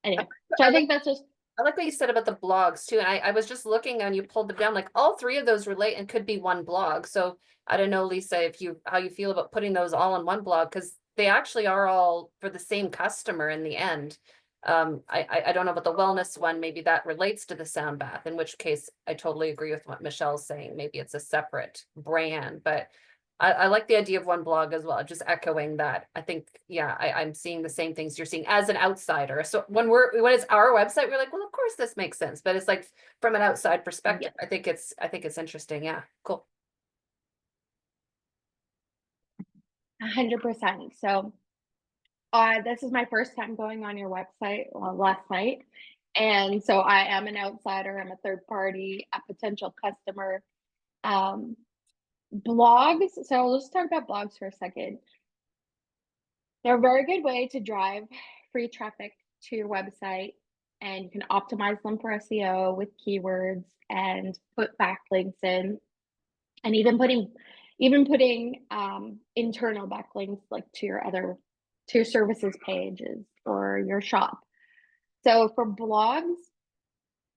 B: Anyway, so I think that's just.
A: I like what you said about the blogs too. And I was just looking and you pulled them down, like all 3 of those relate and could be one blog. So I don't know, Lisa, how you feel about putting those all in one blog, because they actually are all for the same customer in the end. I don't know about the wellness one. Maybe that relates to the sound bath, in which case I totally agree with what Michelle's saying. Maybe it's a separate brand, but I like the idea of one blog as well. Just echoing that. I think, yeah, I'm seeing the same things you're seeing as an outsider. So when it's our website, we're like, well, of course this makes sense. But it's like from an outside perspective,
B: Yeah.
A: I think it's interesting. Yeah, cool.
B: 100%. So this is my first time going on your website last night. And so I am an outsider. I'm a third party, a potential customer. Blogs. So let's talk about blogs for a second. They're a very good way to drive free traffic to your website, and you can optimize them for SEO with keywords and put backlinks in, and even putting internal backlinks like to your services pages or your shop. So for blogs,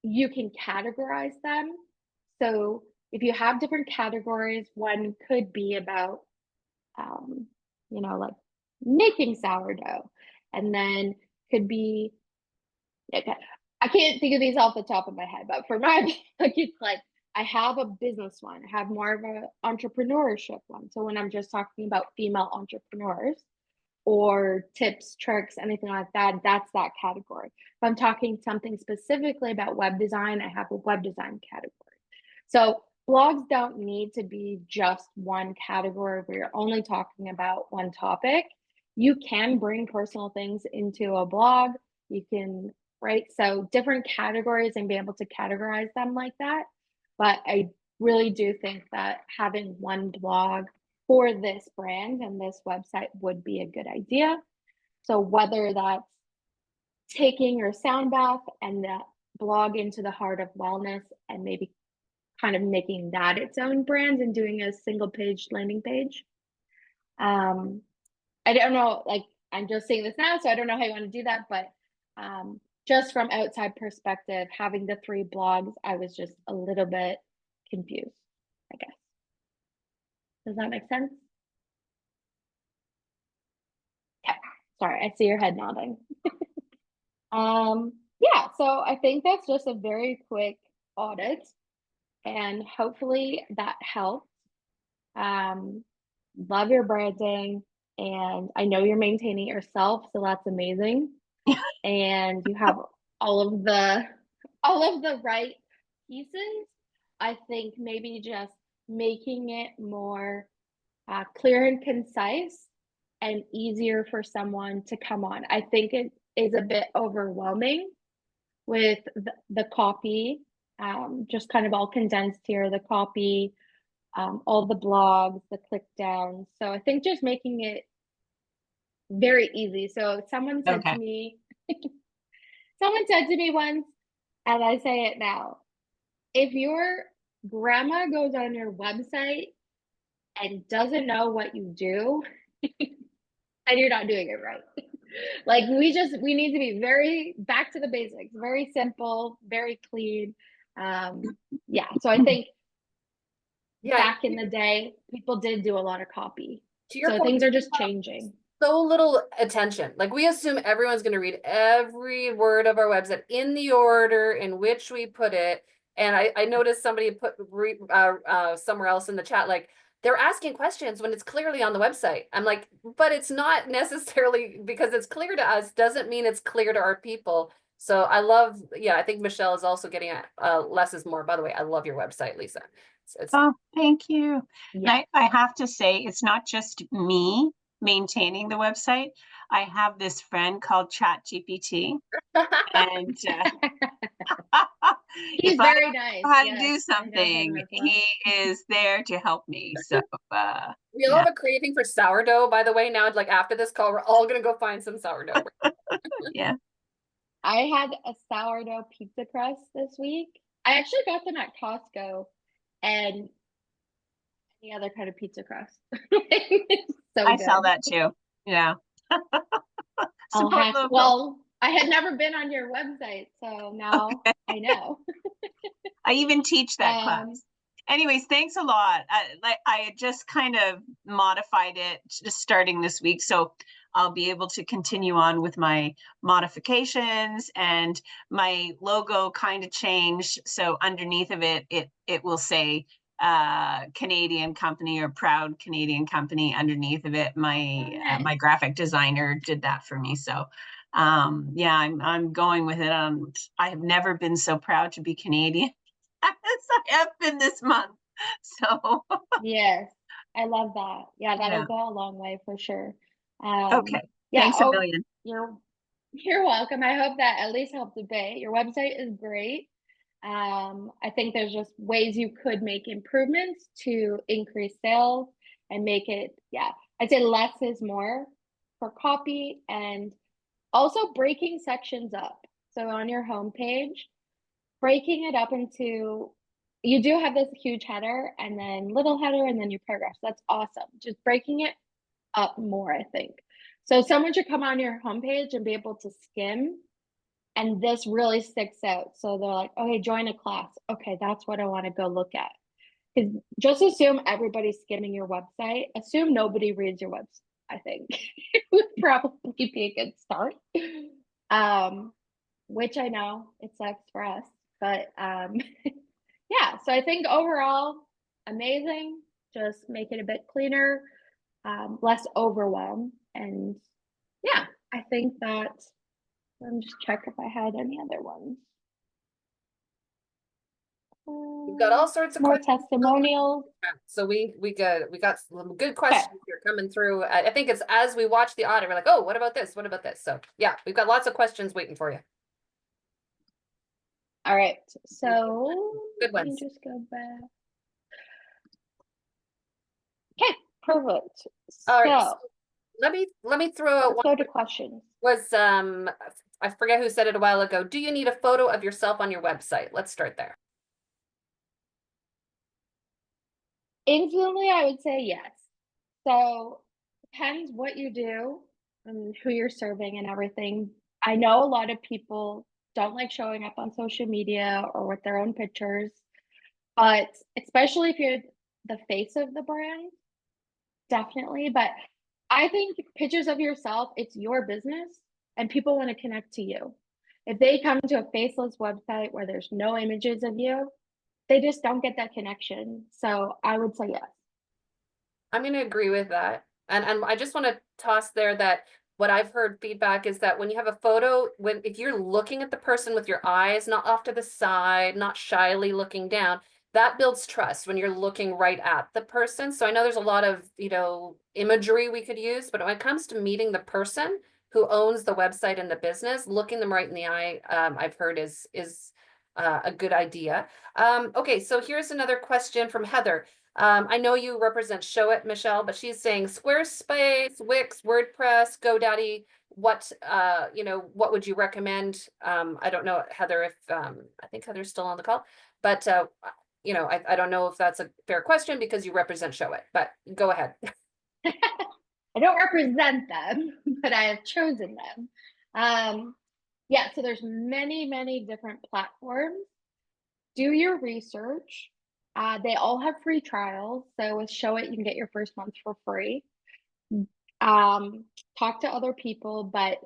B: you can categorize them. So if you have different categories, one could be about like making sourdough, and then could be, okay, I can't think of these off the top of my head, but for my it's like I have a business one, I have more of an entrepreneurship one. So when I'm just talking about female entrepreneurs or tips, tricks, anything like that, that's that category. If I'm talking something specifically about web design, I have a web design category. So blogs don't need to be just one category where you're only talking about one topic. You can bring personal things into a blog. You can, right? So different categories and be able to categorize them like that. But I really do think that having one blog for this brand and this website would be a good idea. So whether that's taking your sound bath and that blog into the heart of wellness and maybe kind of making that its own brand and doing a single page landing page. I don't know, like I'm just seeing this now, so I don't know how you want to do that, but just from outside perspective, having the 3 blogs, I was just a little bit confused, I guess. Does that make sense? Okay, sorry, I see your head nodding. Yeah, so I think that's just a very quick audit, and hopefully that helped. Love your branding, and I know you're maintaining it yourself, so that's amazing. And you have all of the right pieces. I think maybe just making it more clear and concise and easier for someone to come on. I think it is a bit overwhelming with the copy, just kind of all condensed here, the copy, all the blogs, the click downs. So I think just making it very easy. So someone said to
C: Okay.
B: me, someone said to me once, and I say it now, if your grandma goes on your website and doesn't know what you do, and you're not doing it right. Like we need to be very back to the basics, very simple, very clean. Yeah. So I think
A: Yeah,
B: back in the day, people did do a lot of copy.
A: to your
B: So
A: point,
B: things are just changing.
A: so little attention. Like we assume everyone's going to read every word of our website in the order in which we put it. And I noticed somebody put somewhere else in the chat, like they're asking questions when it's clearly on the website. I'm like, but it's not necessarily because it's clear to us, doesn't mean it's clear to our people. So I love, yeah, I think Michelle is also getting at less is more. By the way, I love your website, Lisa. It's
C: Oh, thank you.
B: Yeah.
C: And I have to say, it's not just me maintaining the website. I have this friend called ChatGPT, and
B: He's
C: if I
B: very
C: don't
B: nice.
C: know how to
B: Yes,
C: do
B: I know him
C: something,
B: as well.
C: he is there to help me. So,
A: we all
C: yeah,
A: have a craving for sourdough, by the way. Now, like after this call, we're all gonna go find some sourdough.
C: yeah.
B: I had a sourdough pizza crust this week. I actually got them at Costco and any other kind of pizza crust. So
C: I sell
B: good.
C: that too. Yeah. Support local.
B: Well, I had never been on your website, so now I know.
C: I even teach that class.
B: Um,
C: Anyways, thanks a lot. I just kind of modified it just starting this week, so I'll be able to continue on with my modifications, and my logo kind of changed. So underneath of it, it will say Canadian company or proud Canadian company underneath of it. My my graphic designer did that for me. So yeah, I'm going with it. I have never been so proud to be Canadian as I have been this month. So
B: yes, I love that. Yeah,
C: yeah.
B: that'll go a long way for sure.
C: Okay.
B: Yeah,
C: Thanks a
B: oh,
C: million.
B: you're welcome. I hope that at least helped a bit. Your website is great. I think there's just ways you could make improvements to increase sales and make it, yeah, I'd say less is more for copy, and also breaking sections up. So on your homepage, breaking it up into, you do have this huge header and then little header and then your paragraphs. That's awesome. Just breaking it up more, I think. So someone should come on your homepage and be able to skim, and this really sticks out. So they're like, okay, join a class. Okay, that's what I want to go look at. Because just assume everybody's skimming your website. Assume nobody reads your website. I think it would probably be a good start. Which I know it sucks for us, but yeah. So I think overall, amazing. Just make it a bit cleaner, less overwhelm, and yeah, I think that. Let me just check if I had any other ones.
A: We've got all sorts of
B: More
A: questions.
B: testimonials.
A: So we got some good
B: Okay.
A: questions here coming through. I think it's as we watch the audit, we're like, oh, what about this? What about this? So yeah, we've got lots of questions waiting for you.
B: All right. So
A: Good
B: let me
A: ones.
B: just go back. Okay, perfect.
A: All right.
B: So
A: So let me throw out
B: let's
A: one.
B: go to questions.
A: Was I forget who said it a while ago. Do you need a photo of yourself on your website? Let's start there.
B: Instantly, I would say yes. So depends what you do and who you're serving and everything. I know a lot of people don't like showing up on social media or with their own pictures, but especially if you're the face of the brand, definitely. But I think pictures of yourself, it's your business and people want to connect to you. If they come to a faceless website where there's no images of you, they just don't get that connection. So I would say yes.
A: I'm going to agree with that. And I just want to toss there that what I've heard feedback is that when you have a photo, if you're looking at the person with your eyes, not off to the side, not shyly looking down, that builds trust when you're looking right at the person. So I know there's a lot of, imagery we could use, but when it comes to meeting the person who owns the website and the business, looking them right in the eye, I've heard is a good idea. Okay, so here's another question from Heather. I know you represent Show It, Michelle, but she's saying Squarespace, Wix, WordPress, GoDaddy. What what would you recommend? I don't know, Heather, if I think Heather's still on the call, but I don't know if that's a fair question because you represent Show It, but go ahead.
B: I don't represent them, but I have chosen them. Yeah, so there's many, many different platforms. Do your research. They all have free trials. So with Show It, you can get your first month for free. Talk to other people, but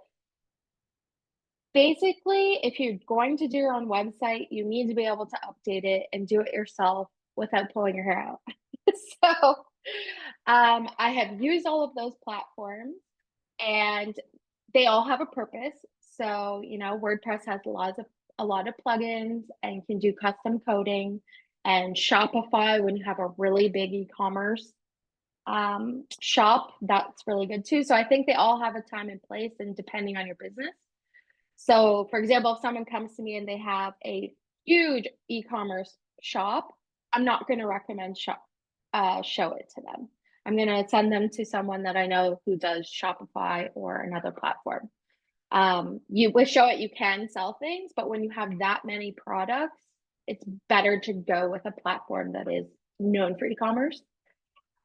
B: basically, if you're going to do your own website, you need to be able to update it and do it yourself without pulling your hair out. So I have used all of those platforms and they all have a purpose. So, WordPress has a lot of plugins and can do custom coding, and Shopify, when you have a really big e-commerce shop, that's really good too. So I think they all have a time and place and depending on your business. So for example, if someone comes to me and they have a huge e-commerce shop, I'm not going to recommend Show It to them. I'm going to send them to someone that I know who does Shopify or another platform. You with Show It, you can sell things, but when you have that many products, it's better to go with a platform that is known for e-commerce.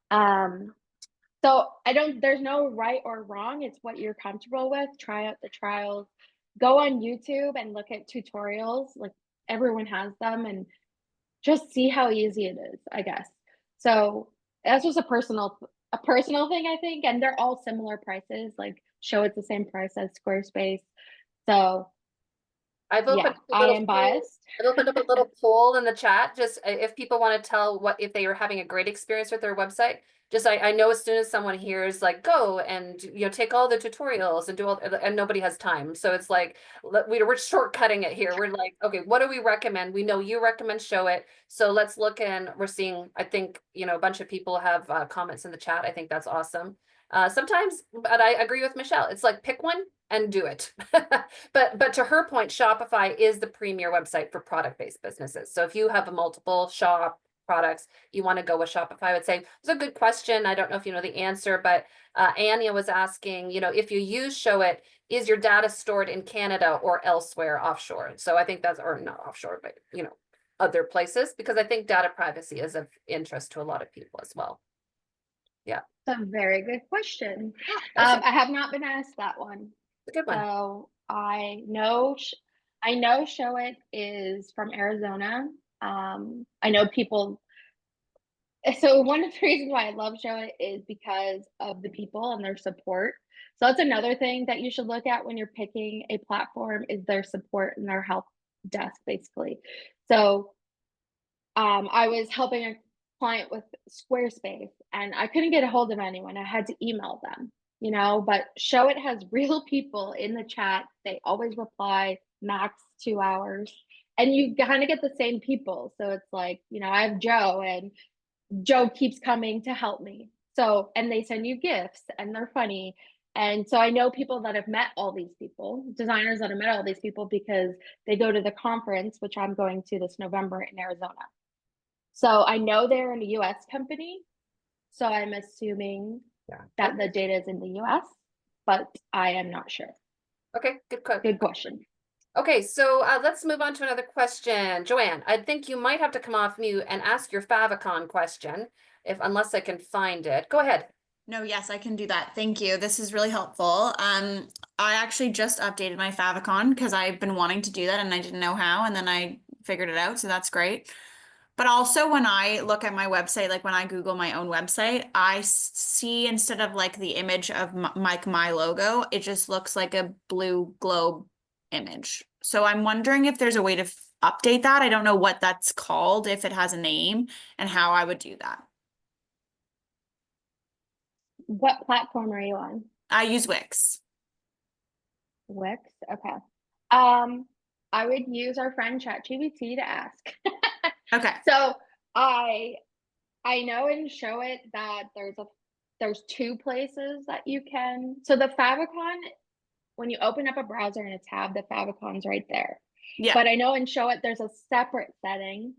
B: So there's no right or wrong. It's what you're comfortable with. Try out the trials. Go on YouTube and look at tutorials. Like everyone has them, and just see how easy it is, I guess. So that's just a personal thing, I think. And they're all similar prices. Like Show It's the same price as Squarespace. So
A: I've opened
B: I am biased.
A: I've opened up a little poll in the chat, just if people want to tell if they are having a great experience with their website. Just I know as soon as someone hears like go and take all the tutorials and do all, and nobody has time. So it's like we're shortcutting it here. We're like, okay, what do we recommend? We know you recommend Show It. So let's look, and we're seeing, I think, a bunch of people have comments in the chat. I think that's awesome. Sometimes, but I agree with Michelle. It's like pick one and do it. But to her point, Shopify is the premier website for product-based businesses. So if you have a multiple shop products, you want to go with Shopify, I would say it's a good question. I don't know if you know the answer, but Anya was asking, if you use Show It, is your data stored in Canada or elsewhere offshore? So I think that's, or not offshore, but other places, because I think data privacy is of interest to a lot of people as well. Yeah.
B: It's a very good question. I have not been asked that one.
A: It's a good one.
B: So I know Show It is from Arizona. I know people. So one of the reasons why I love Show It is because of the people and their support. So that's another thing that you should look at when you're picking a platform, is their support and their help desk, basically. So I was helping a client with Squarespace and I couldn't get a hold of anyone. I had to email them, but Show It has real people in the chat. They always reply, max 2 hours. and you kind of get the same people. So it's like, you know, I have Joe, and Joe keeps coming to help me. So, and they send you gifts and they're funny. And so I know people that have met all these people, designers that have met all these people because they go to the conference, which I'm going to this November in Arizona. So I know they're an US company. So I'm assuming that the data is in the US, but I am not sure.
A: Okay,
B: Good question.
A: Okay, so let's move on to another question. Joanne, I think you might have to come off mute and ask your favicon question, unless I can find it. Go ahead.
D: No, yes, I can do that. Thank you. This is really helpful. I actually just updated my favicon because I've been wanting to do that and I didn't know how, and then I figured it out, so that's great. But also when I look at my website, like when I Google my own website, I see instead of like the image of my logo, it just looks like a blue globe image. So I'm wondering if there's a way to update that. I don't know what that's called, if it has a name, and how I would do that.
B: What platform are you on?
D: I use Wix.
B: Wix. Okay. I would use our friend ChatGPT to ask.
D: Okay.
B: So I know in Show It that there's two places that you can. So the favicon, when you open up a browser in a tab, the favicons right there.
D: Yeah.
B: But I know in Show It there's a separate setting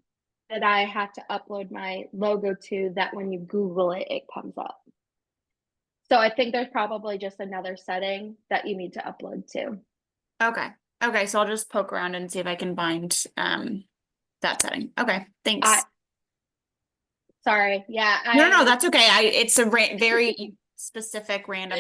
B: that I have to upload my logo to, that when you Google it, it comes up. So I think there's probably just another setting that you need to upload to.
D: Okay. Okay, so I'll just poke around and see if I can find that setting. Okay, thanks.
B: Sorry. Yeah.
D: No, that's okay. It's a very specific random.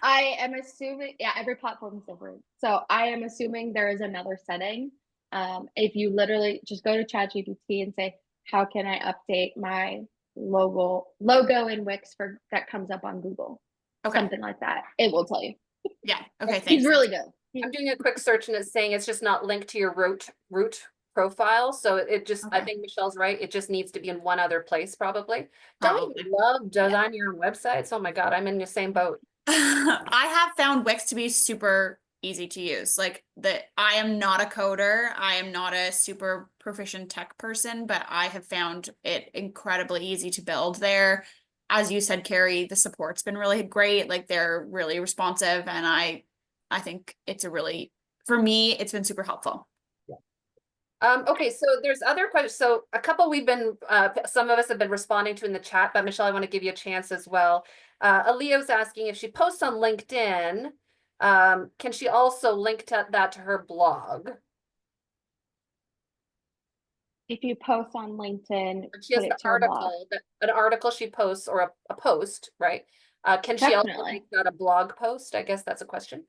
B: I am assuming, yeah, every platform is different. So I am assuming there is another setting. If you literally just go to ChatGPT and say, how can I update my logo in Wix that comes up on Google?
D: Okay.
B: Something like that. It will tell you.
D: Yeah. Okay. Thanks.
B: He's really good.
A: I'm doing a quick search and it's saying it's just not linked to your root profile. So it just, I
D: Okay.
A: think Michelle's right. It just needs to be in one other place probably. Don't
D: Probably.
A: you love designing your own websites? Oh my God, I'm in the same boat.
D: I have found Wix to be super easy to use. Like I am not a coder. I am not a super proficient tech person, but I have found it incredibly easy to build there. As you said, Carrie, the support's been really great. Like they're really responsive, and I think it's for me, it's been super helpful.
A: Okay, so there's other questions. So a couple we've been, some of us have been responding to in the chat, but Michelle, I want to give you a chance as well. Aaliyah's asking if she posts on LinkedIn, can she also link that to her blog?
B: If you post on LinkedIn,
A: She has
B: put
A: the
B: it to her blog.
A: an article she posts, or a post, right? Can she also
B: Definitely.
A: make that a blog post? I guess that's a question.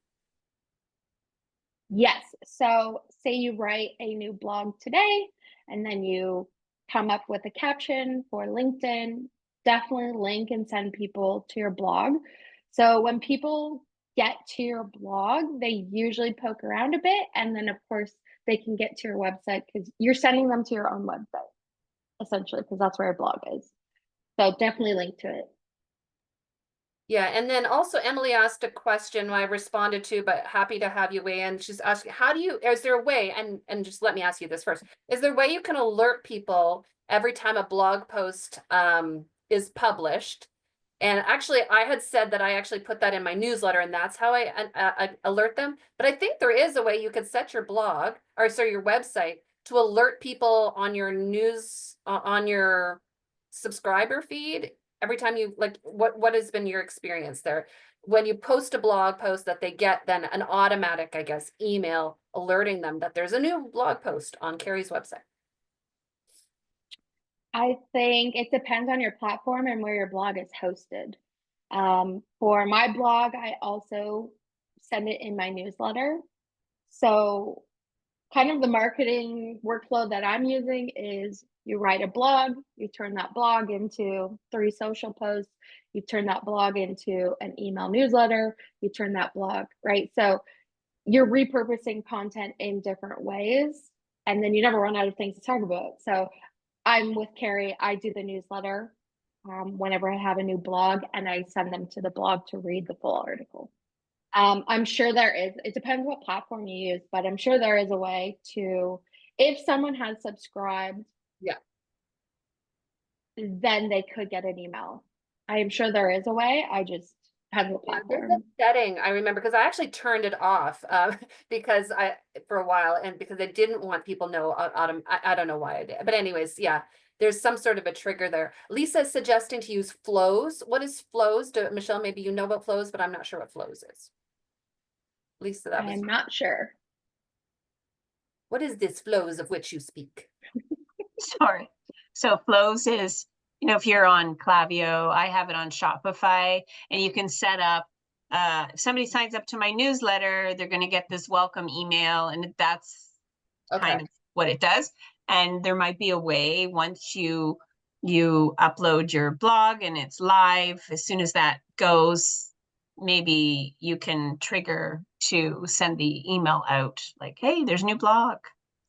B: Yes. So say you write a new blog today, and then you come up with a caption for LinkedIn, definitely link and send people to your blog. So when people get to your blog, they usually poke around a bit, and then of course they can get to your website because you're sending them to your own website, essentially, because that's where your blog is. So definitely link to it.
A: Yeah, and then also Emily asked a question I responded to, but happy to have you weigh in. She's asking, is there a way, and just let me ask you this first, is there a way you can alert people every time a blog post is published? And actually, I had said that I actually put that in my newsletter, and that's how I alert them. But I think there is a way you could set your blog, or sorry, your website to alert people on your on your subscriber feed every time you what has been your experience there when you post a blog post, that they get then an automatic, I guess, email alerting them that there's a new blog post on Carrie's website?
B: I think it depends on your platform and where your blog is hosted. For my blog, I also send it in my newsletter. So kind of the marketing workflow that I'm using is you write a blog, you turn that blog into 3 social posts, you turn that blog into an email newsletter, you turn that blog, right? So you're repurposing content in different ways, and then you never run out of things to talk about. So I'm with Carrie. I do the newsletter whenever I have a new blog, and I send them to the blog to read the full article. I'm sure it depends what platform you use, but I'm sure there is a way to if someone has subscribed,
A: Yeah.
B: then they could get an email. I am sure there is a way. I just have the
A: Yeah, there's a
B: platform.
A: setting I remember because I actually turned it off because for a while and because I didn't want people know I don't know why I did. But anyways, yeah, there's some sort of a trigger there. Lisa is suggesting to use flows. What is flows? Michelle, maybe you know about flows, but I'm not sure what flows is. Lisa, that
B: I
A: was
B: am not sure.
A: what is this flows of which you speak?
C: Sorry. So flows is, you know, if you're on Klaviyo, I have it on Shopify, and you can set up, if somebody signs up to my newsletter, they're going to get this welcome email, and that's
A: Okay.
C: kind of what it does. And there might be a way once you upload your blog and it's live, as soon as that goes, maybe you can trigger to send the email out like, hey, there's a new blog.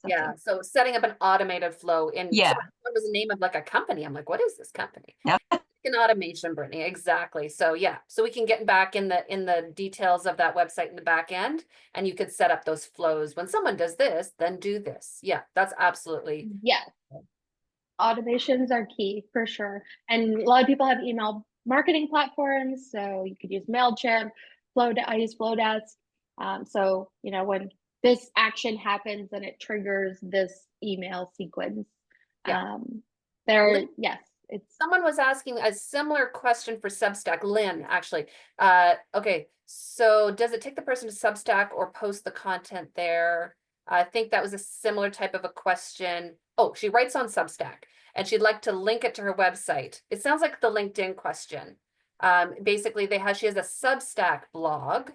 C: Something.
A: Yeah, so setting up an automated flow in,
C: Yeah.
A: so what was the name of like a company? I'm like, what is this company?
C: Yeah.
A: An automation, Brittany, exactly. So yeah, so we can get back in the details of that website in the back end, and you could set up those flows. When someone does this, then do this. Yeah, that's absolutely.
B: Yeah. Automations are key for sure. And a lot of people have email marketing platforms, so you could use MailChimp, I use Flowdesk. So, you know, when this action happens, then it triggers this email sequence.
A: Yeah.
B: Yes, it's
A: Someone was asking a similar question for Substack, Lynn, actually. Okay, so does it take the person to Substack or post the content there? I think that was a similar type of a question. Oh, she writes on Substack and she'd like to link it to her website. It sounds like the LinkedIn question. Basically, she has a Substack blog.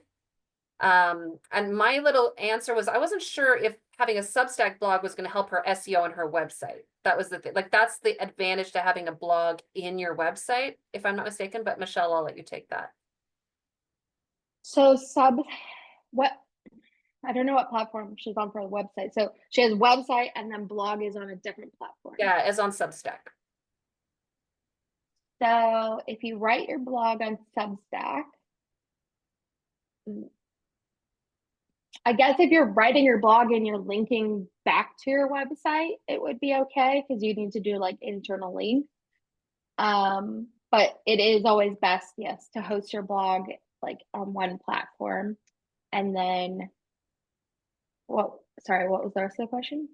A: And my little answer was, I wasn't sure if having a Substack blog was going to help her SEO on her website. That was the thing. Like, that's the advantage to having a blog in your website, if I'm not mistaken. But Michelle, I'll let you take that.
B: so what I don't know what platform she's on for the website. So she has website and then blog is on a different platform.
A: Yeah, as on Substack.
B: So if you write your blog on Substack, I guess if you're writing your blog and you're linking back to your website, it would be okay because you need to do like internal links. But it is always best, yes, to host your blog like on one platform. And then what was the rest of the question?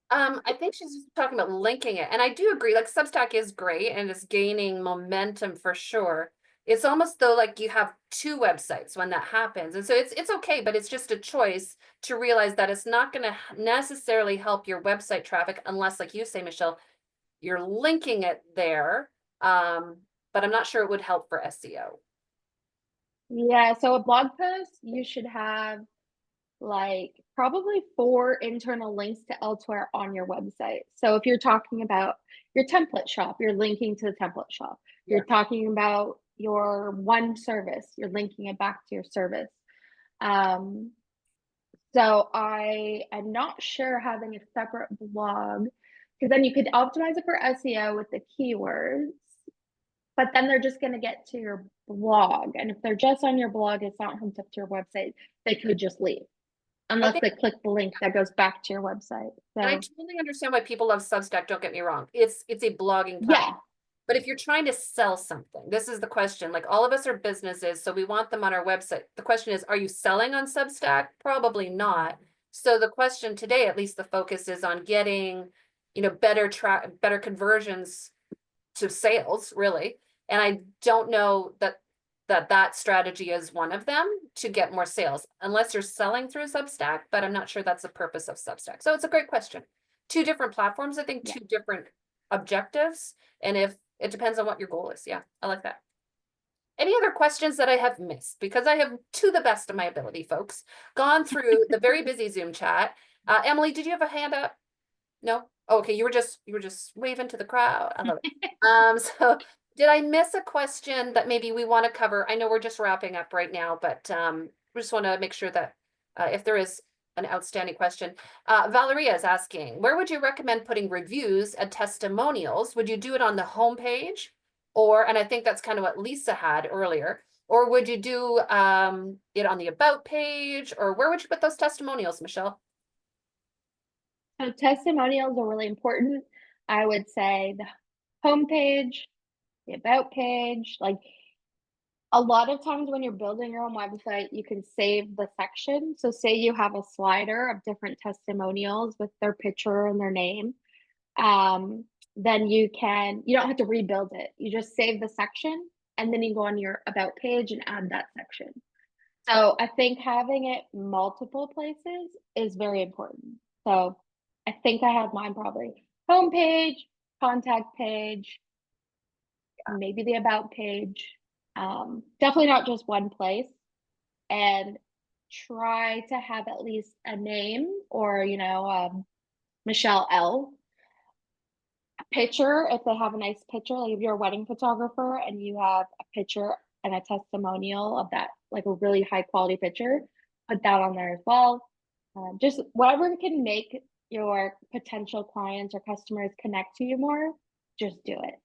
A: I think she's just talking about linking it. And I do agree, like Substack is great and it's gaining momentum for sure. It's almost though like you have two websites when that happens. And so it's okay, but it's just a choice to realize that it's not going to necessarily help your website traffic unless, like you say, Michelle, you're linking it there. But I'm not sure it would help for SEO.
B: Yeah, so a blog post, you should have like probably 4 internal links to elsewhere on your website. So if you're talking about your template shop, you're linking to the template shop.
A: Yeah.
B: You're talking about your one service, you're linking it back to your service. So I am not sure having a separate blog because then you could optimize it for SEO with the keywords, but then they're just going to get to your blog. And if they're just on your blog, it's not hooked up to your website, they could just leave unless they click the link that goes back to your website. So,
A: And I totally understand why people love Substack, don't get me wrong. It's a blogging platform.
B: yeah.
A: But if you're trying to sell something, this is the question. Like all of us are businesses, so we want them on our website. The question is, are you selling on Substack? Probably not. So the question today, at least the focus is on getting, better conversions to sales, really. And I don't know that strategy is one of them to get more sales, unless you're selling through Substack, but I'm not sure that's the purpose of Substack. So it's a great question. Two different platforms, I think,
B: Yeah.
A: two different objectives. And if it depends on what your goal is. Yeah, I like that. Any other questions that I have missed? Because I have, to the best of my ability, folks, gone through the very busy Zoom chat. Emily, did you have a hand up? No? Oh, okay, you were just waving to the crowd. I love it. So did I miss a question that maybe we want to cover? I know we're just wrapping up right now, but we just want to make sure that if there is an outstanding question. Valeria is asking, where would you recommend putting reviews and testimonials? Would you do it on the homepage? And I think that's kind of what Lisa had earlier, or would you do it on the about page, or where would you put those testimonials, Michelle?
B: So testimonials are really important. I would say the homepage, the about page, like a lot of times when you're building your own website, you can save the section. So say you have a slider of different testimonials with their picture and their name. Then you don't have to rebuild it. You just save the section and then you go on your about page and add that section. So I think having it multiple places is very important. So I think I have mine probably homepage, contact page, maybe the about page. Definitely not just one place. And try to have at least a name or, Michelle L. A picture, if they have a nice picture, like if you're a wedding photographer and you have a picture and a testimonial of that, like a really high quality picture, put that on there as well. Just whatever can make your potential clients or customers connect to you more, just do it.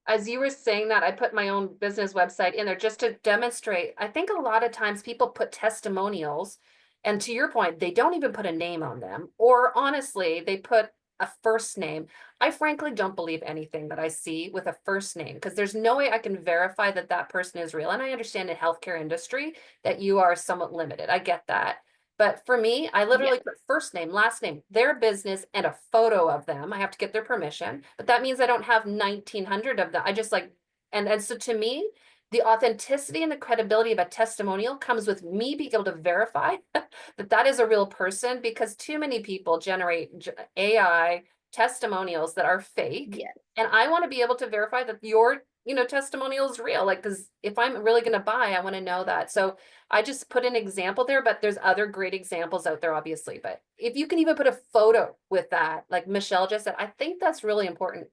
A: As you were saying that, I put my own business website in there just to demonstrate. I think a lot of times people put testimonials, and to your point, they don't even put a name on them, or honestly, they put a first name. I frankly don't believe anything that I see with a first name, because there's no way I can verify that that person is real. And I understand in healthcare industry that you are somewhat limited. I get that. But for me, I literally put first name, last name, their business, and a photo of them. I have to get their permission, but that means I don't have 1,900 of them. I just like, and so to me, the authenticity and the credibility of a testimonial comes with me being able to verify that that is a real person, because too many people generate AI testimonials that are fake.
B: Yes.
A: And I want to be able to verify that your testimonial is real. Like, because if I'm really going to buy, I want to know that. So I just put an example there, but there's other great examples out there, obviously. But if you can even put a photo with that, like Michelle just said, I think that's really important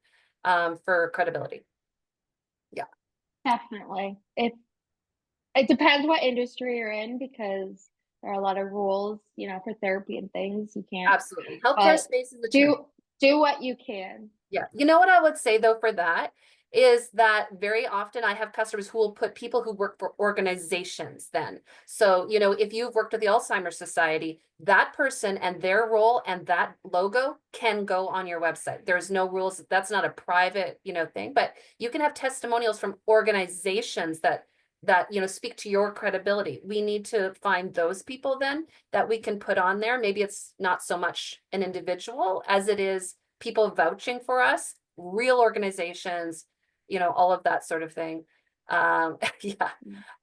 A: for credibility. Yeah.
B: Definitely. It depends what industry you're in, because there are a lot of rules, for therapy and things. You can't.
A: Absolutely. Healthcare space is the
B: do what you can.
A: Yeah. You know what I would say though for that is that very often I have customers who will put people who work for organizations then. So, if you've worked with the Alzheimer's Society, that person and their role and that logo can go on your website. There's no rules. That's not a private, thing, but you can have testimonials from organizations that speak to your credibility. We need to find those people then that we can put on there. Maybe it's not so much an individual as it is people vouching for us, real organizations, all of that sort of thing. Yeah.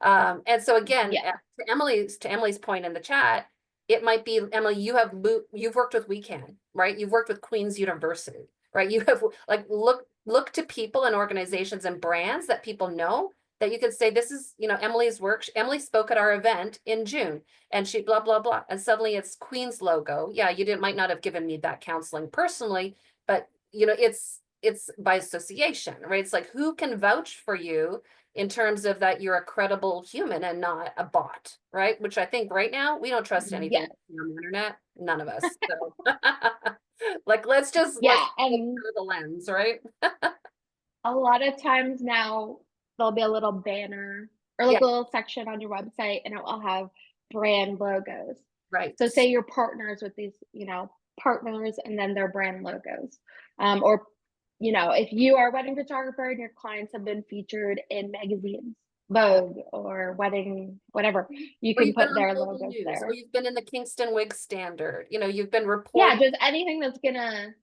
A: And so again, to Emily's point in the chat, it might be, Emily, you've worked with WeCan, right? You've worked with Queen's University, right? You have like, look to people and organizations and brands that people know, that you could say, this is, Emily's work. Emily spoke at our event in June and she blah, blah, blah. And suddenly it's Queen's logo. Yeah, might not have given me that counseling personally, but it's by association, right? It's like, who can vouch for you in terms of that you're a credible human and not a bot, right? Which I think right now we don't trust anything on the internet. None of us. So like, let's and through the lens, right?
B: A lot of times now there'll be a little banner or like a little section on your website and it will have brand logos.
A: Right.
B: So say you're partners with these, partners and then their brand logos. Or, if you are a wedding photographer and your clients have been featured in magazines, Vogue or wedding, whatever, you can put their logos there.
A: Or you've been in the Kingston Wig Standard, you've been reported.
B: Yeah, just anything that's gonna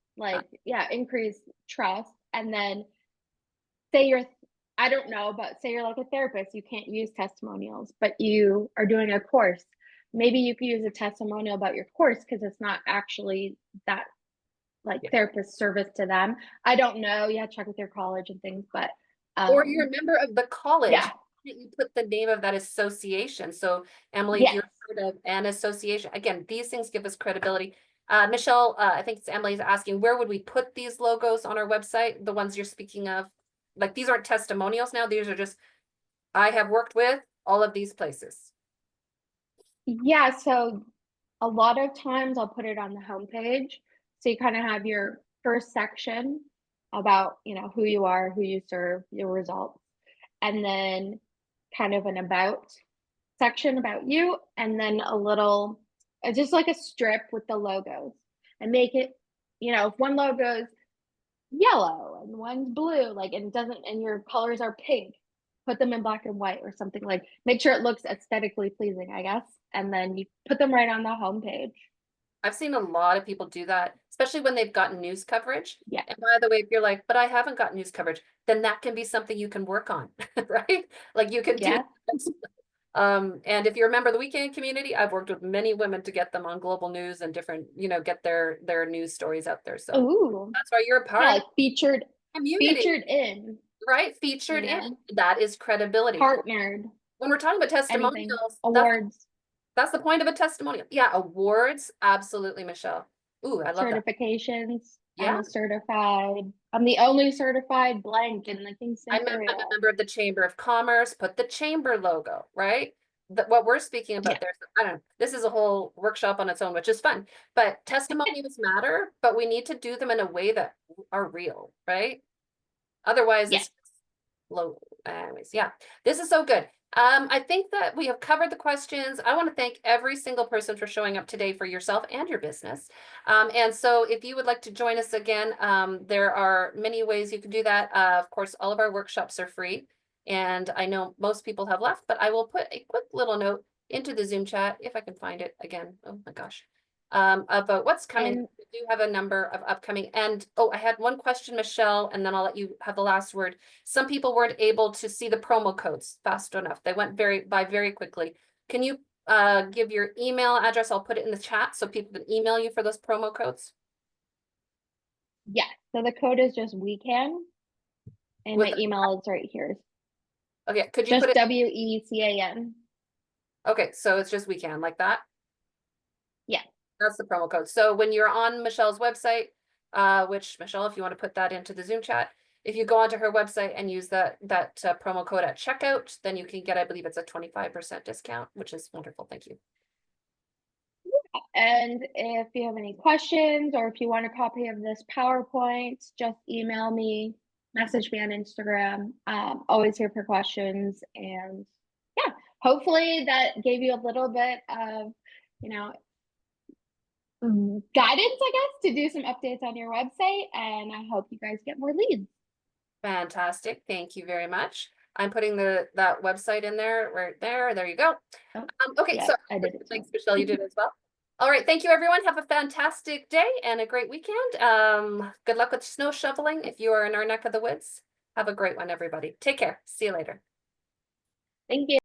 B: increase trust. And then say I don't know, but say you're like a therapist, you can't use testimonials, but you are doing a course. Maybe you could use a testimonial about your course because it's not actually that therapist service to them. I don't know. You have to check with your college and things, but
A: or you're a member of the college.
B: Yeah.
A: You put the name of that association. So Emily, if you're part of an association, again, these things give us credibility. Michelle, I think it's Emily's asking, where would we put these logos on our website? The ones you're speaking of, like, these aren't testimonials now. These are just, I have worked with all of these places.
B: Yeah. So a lot of times I'll put it on the homepage. So you kind of have your first section about, who you are, who you serve, your results, and then kind of an about section about you, and then a little, just like a strip with the logos, and make it you know, if one logo is yellow and one's blue, like, and it doesn't, and your colors are pink, put them in black and white or something, like, make sure it looks aesthetically pleasing, I guess, and then you put them right on the homepage.
A: I've seen a lot of people do that, especially when they've gotten news coverage.
B: Yeah.
A: And by the way, if you're like, but I haven't got news coverage, then that can be something you can work on, right? Like you can do
B: Yeah.
A: that. And if you're a member of the weekend community, I've worked with many women to get them on global news and different, you know, get their news stories out there. So
B: Ooh.
A: that's why you're a part
B: Yeah,
A: of
B: like featured
A: the community,
B: in,
A: right? Featured
B: you
A: in,
B: know,
A: that is credibility.
B: partnered,
A: When we're talking about
B: anything,
A: testimonials,
B: awards,
A: that's the point of a testimonial. Yeah, awards, absolutely, Michelle. Ooh, I love that.
B: certifications.
A: Yeah.
B: I'm a certified, I'm the only certified blank in the Kingston
A: I'm
B: area.
A: a member of the Chamber of Commerce, put the chamber logo, right? What we're speaking about
D: Yeah.
A: there, I don't know, this is a whole workshop on its own, which is fun, but testimonials matter, but we need to do them in a way that are real, right? Otherwise,
B: Yeah.
A: it's low. Anyways, yeah, this is so good. I think that we have covered the questions. I want to thank every single person for showing up today for yourself and your business. And so if you would like to join us again, there are many ways you can do that. Of course, all of our workshops are free. And I know most people have left, but I will put a quick little note into the Zoom chat if I can find it again. Oh my gosh. About what's coming.
B: And
A: We do have a number of upcoming. And oh, I had one question, Michelle, and then I'll let you have the last word. Some people weren't able to see the promo codes fast enough. They went very quickly. Can you give your email address? I'll put it in the chat so people can email you for those promo codes.
B: yeah, so the code is just WECAN, and
A: With
B: my email is right here.
A: Okay, could you
B: Just
A: put it?
B: WECAN.
A: Okay, so it's just weekend like that.
B: Yeah.
A: That's the promo code. So when you're on Michelle's website, which Michelle, if you want to put that into the Zoom chat, if you go onto her website and use that promo code at checkout, then you can get, I believe it's a 25% discount, which is wonderful. Thank you.
B: And if you have any questions or if you want a copy of this PowerPoint, just email me, message me on Instagram. Always here for questions. And yeah, hopefully that gave you a little bit of, you know, guidance, I guess, to do some updates on your website. And I hope you guys get more leads.
A: Fantastic. Thank you very much. I'm putting that website in there right there. There you go.
B: Oh,
A: Okay,
B: yeah,
A: so
B: I did it.
A: thanks, Michelle. You did it as well. All right. Thank you, everyone. Have a fantastic day and a great weekend. Good luck with snow shoveling if you are in our neck of the woods. Have a great one, everybody. Take care. See you later.
B: Thank you.